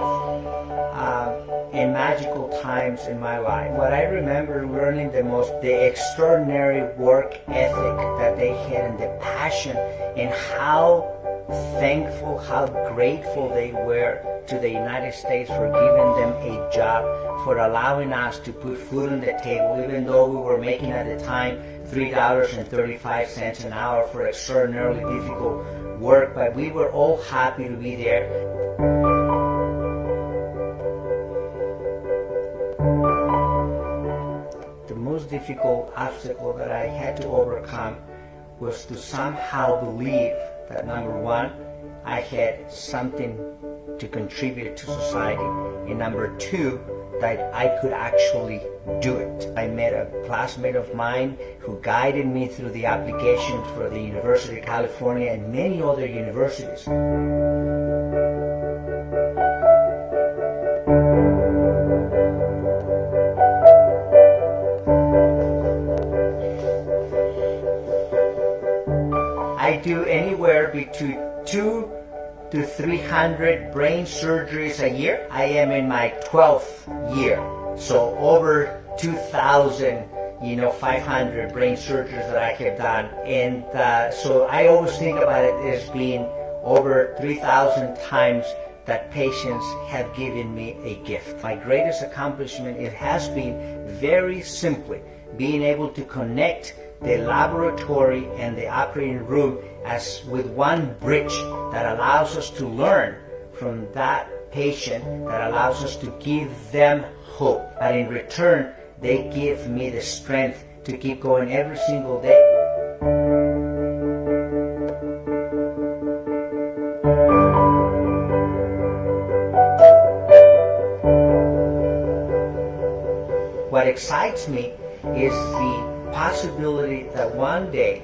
Speaker 3: and magical times in my life. What I remember learning the extraordinary work ethic that they had and the passion, and how thankful, how grateful they were to the United States for giving them a job, for allowing us to put food on the table, even though we were making at the time $3.35 an hour for extraordinarily difficult work, but we were all happy to be there. The most difficult obstacle that I had to overcome was to somehow believe that, number one, I had something to contribute to society, and number two, that I could actually do it. I met a classmate of mine who guided me through the application for the University of California and many other universities. I do anywhere between 200 to 300 brain surgeries a year. I am in my 12th year, so over 2,000, 500 brain surgeries that I have done, and so I always think about it as being over 3,000 times that patients have given me a gift. My greatest accomplishment, it has been very simply being able to connect the laboratory and the operating room as with one bridge that allows us to learn from that patient, that allows us to give them hope. And in return, they give me the strength to keep going every single day. What excites me is the possibility that one day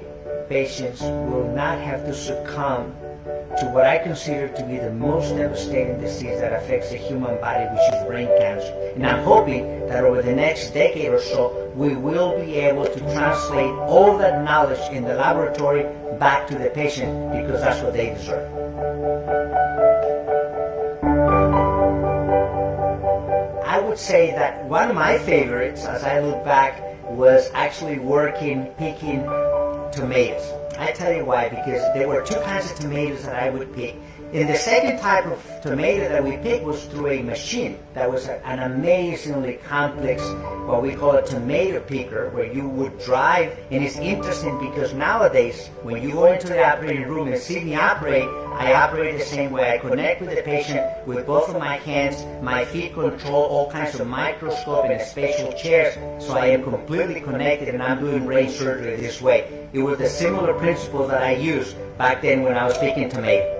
Speaker 3: patients will not have to succumb to what I consider to be the most devastating disease that affects the human body, which is brain cancer. And I'm hoping that over the next decade or so, we will be able to translate all that knowledge in the laboratory back to the patient, because that's what they deserve. I would say that one of my favorites, as I look back, was actually picking tomatoes. I tell you why, because there were two kinds of tomatoes that I would pick. And the second type of tomato that we picked was through a machine that was an amazingly complex, what we call a tomato picker, where you would drive. And it's interesting because nowadays, when you go into the operating room and see me operate, I operate the same way. I connect with the patient with both of my hands. My feet control all kinds of microscope and spatial chairs, so I am completely connected, and I'm doing brain surgery this way. It was the similar principle that I used back then when I was picking tomato.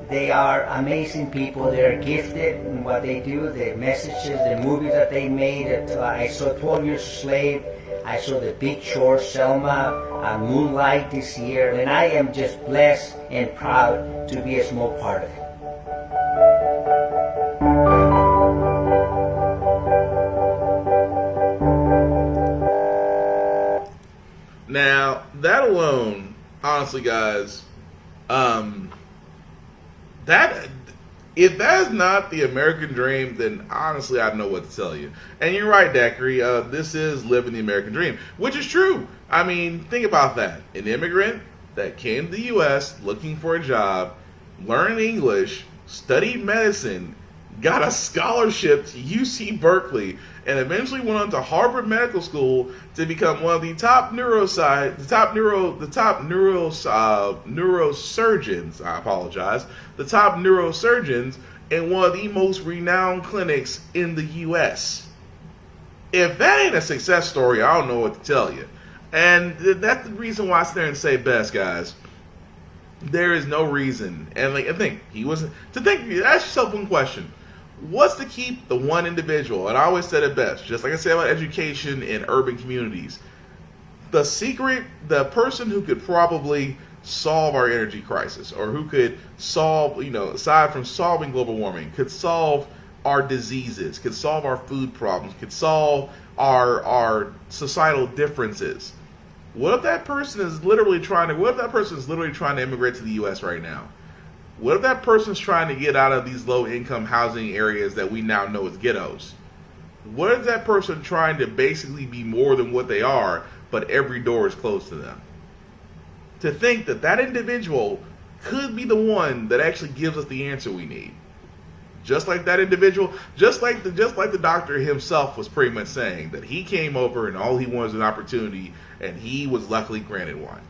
Speaker 3: They are amazing people. They're gifted in what they do, the messages, the movies that they made. I saw 12 Years a Slave. I saw The Big Short, Selma, Moonlight this year. And I am just blessed and proud to be a small part of it.
Speaker 1: Now, that alone, honestly, guys, if that is not the American dream, then honestly, I don't know what to tell you. And you're right, Daiquiri. This is living the American dream, which is true. I mean, think about that. An immigrant that came to the U.S. looking for a job, learned English, studied medicine, got a scholarship to UC Berkeley, and eventually went on to Harvard Medical School to become one of the top neurosurgeons. I apologize. The top neurosurgeons in one of the most renowned clinics in the U.S. If that ain't a success story, I don't know what to tell you. And that's the reason why I sit there and say best, guys. There is no reason. And like, ask yourself one question. What's to keep the one individual? And I always said it best, just like I said about education in urban communities. The secret, the person who could probably solve our energy crisis, or who could solve, aside from solving global warming, could solve our diseases, could solve our food problems, could solve our societal differences. What if that person is literally trying to immigrate to the U.S. right now? What if that person's trying to get out of these low-income housing areas that we now know as ghettos? What if that person trying to basically be more than what they are, but every door is closed to them? To think that that individual could be the one that actually gives us the answer we need. Just like that individual, just like the doctor himself was pretty much saying that he came over and all he wanted was an opportunity, and he was luckily granted one.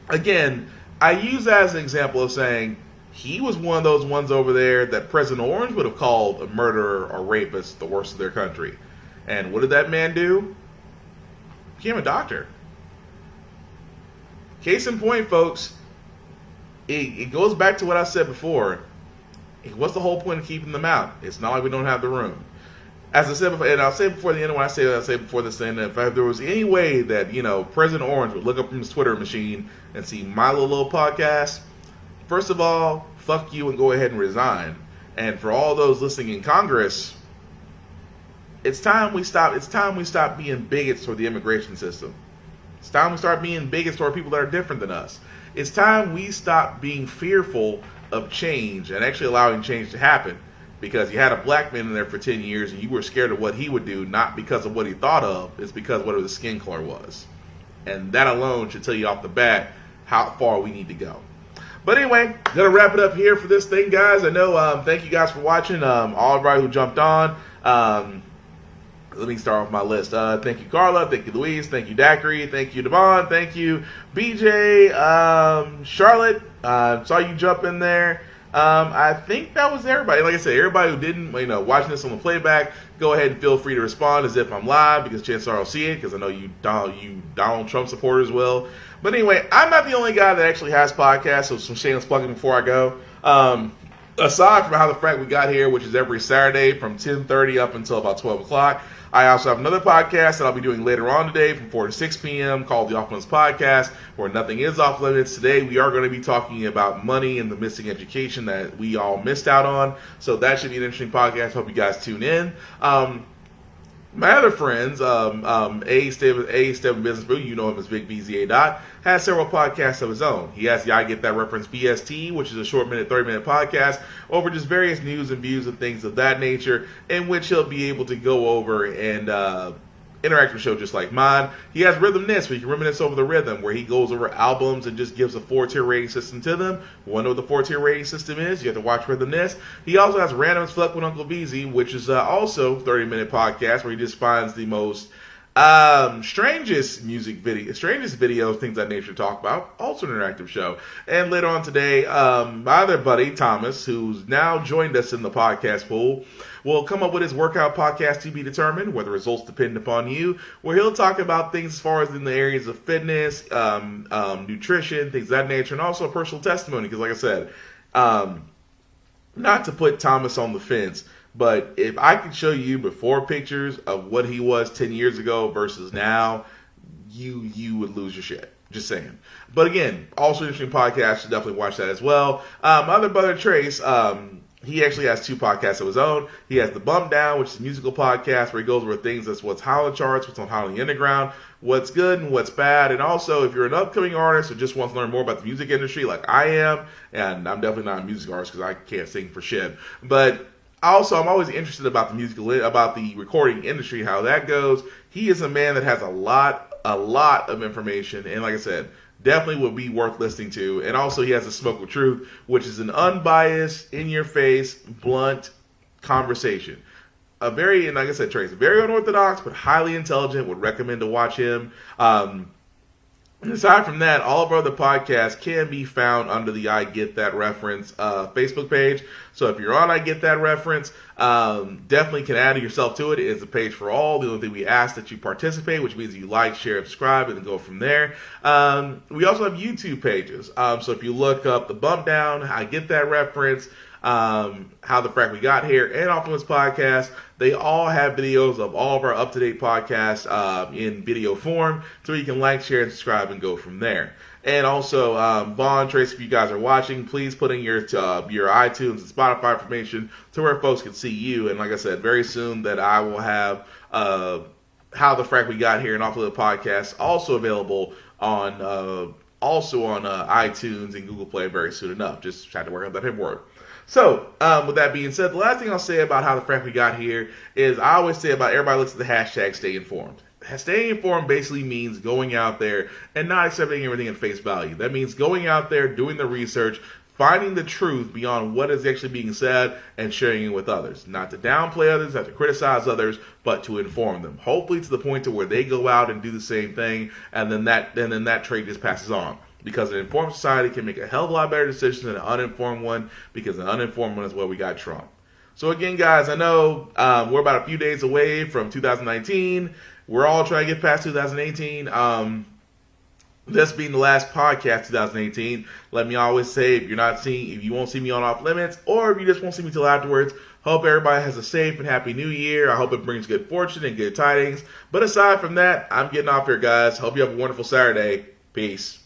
Speaker 1: Again, I use that as an example of saying he was one of those ones over there that President Orange would have called a murderer or rapist, the worst of their country. And what did that man do? Became a doctor. Case in point, folks, it goes back to what I said before. What's the whole point of keeping them out? It's not like we don't have the room. As I said before, and I'll say it before the end, when I say that, I'll say it before this end, if there was any way that, President Orange would look up from his Twitter machine and see my little podcast, first of all, fuck you and go ahead and resign. And for all those listening in Congress, it's time we stop being bigots toward the immigration system. It's time we start being bigots toward people that are different than us. It's time we stop being fearful of change and actually allowing change to happen, because you had a black man in there for 10 years and you were scared of what he would do, not because of what he thought of, it's because of what his skin color was. And that alone should tell you off the bat how far we need to go. But anyway, gonna wrap it up here for this thing, guys. I know, thank you guys for watching, all everybody who jumped on. Let me start off my list. Thank you, Carla. Thank you, Louise. Thank you, Dacry. Thank you, Devon. Thank you, BJ. Charlotte. Saw you jump in there. I think that was everybody. Like I said, everybody who didn't, watching this on the playback, go ahead and feel free to respond as if I'm live, because chances are I'll see it, because I know you Donald Trump supporters will. But anyway, I'm not the only guy that actually has podcasts, so some shameless plugging before I go. Aside from how the Frack We Got Here, which is every Saturday from 10:30 up until about 12 o'clock, I also have another podcast that I'll be doing later on today from 4 to 6 p.m. called The Off Limits Podcast, where nothing is off limits. Today we are going to be talking about money and the missing education that we all missed out on. So that should be an interesting podcast. Hope you guys tune in. My other friends, Stephen Business Brew, you know him as Big BZA has several podcasts of his own. He has the I Get That Reference BST, which is a short 30-minute podcast over just various news and views and things of that nature, in which he'll be able to go over and interactive show just like mine. He has Rhythmness, where you can reminisce over the rhythm, where he goes over albums and just gives a 4-tier rating system to them. One of the 4-tier rating system is, you have to watch Rhythmness. He also has Random as Fuck with Uncle BZ, which is also 30-minute podcast, where he just finds the most strangest videos, things that nature talk about. Also an interactive show. And later on today, my other buddy Thomas, who's now joined us in the podcast pool, will come up with his workout podcast to be determined, where the results depend upon you, where he'll talk about things as far as in the areas of fitness, nutrition, things of that nature, and also personal testimony. Because like I said, not to put Thomas on the fence, but if I could show you before pictures of what he was 10 years ago versus now, you would lose your shit. Just saying. But again, also interesting podcast, so definitely watch that as well. My other brother Trace, he actually has 2 podcasts of his own. He has The Bump Down, which is a musical podcast where he goes over things that's what's hot on the charts, what's on hot on the underground, what's good and what's bad. And also, if you're an upcoming artist who just wants to learn more about the music industry like I am, and I'm definitely not a music artist because I can't sing for shit, but also, I'm always interested about the recording industry, how that goes. He is a man that has a lot of information, and like I said, definitely would be worth listening to. And also, he has a Smoke with Truth, which is an unbiased, in-your-face, blunt, conversation. And like I said, Trace, very unorthodox, but highly intelligent. Would recommend to watch him. Aside from that, all of our other podcasts can be found under the I Get That Reference Facebook page. So if you're on I Get That Reference, definitely can add yourself to it. It is a page for all. The only thing we ask that you participate, which means you like, share, subscribe, and then go from there. We also have YouTube pages. So if you look up The Bump Down, I Get That Reference, How the Frack We Got Here, and Off Limits Podcast, they all have videos of all of our up-to-date podcasts in video form, so you can like, share, and subscribe and go from there. And also, Vaughn, Trace, if you guys are watching, please put in your iTunes and Spotify information to where folks can see you. And like I said, very soon that I will have How the Frack We Got Here and Off Limits Podcast also available on iTunes and Google Play very soon enough. Just had to work on that paperwork. So, with that being said, the last thing I'll say about How the Frack We Got Here is I always say about everybody looks at the hashtag stay informed. Staying informed basically means going out there and not accepting everything at face value. That means going out there, doing the research, finding the truth beyond what is actually being said, and sharing it with others. Not to downplay others, not to criticize others, but to inform them. Hopefully to the point to where they go out and do the same thing, and then that trait just passes on. Because an informed society can make a hell of a lot better decisions than an uninformed one, because an uninformed one is where we got Trump. So again, guys, I know we're about a few days away from 2019. We're all trying to get past 2018. This being the last podcast 2018, let me always say, if you won't see me on Off Limits, or if you just won't see me till afterwards, hope everybody has a safe and happy new year. I hope it brings good fortune and good tidings. But aside from that, I'm getting off here, guys. Hope you have a wonderful Saturday. Peace.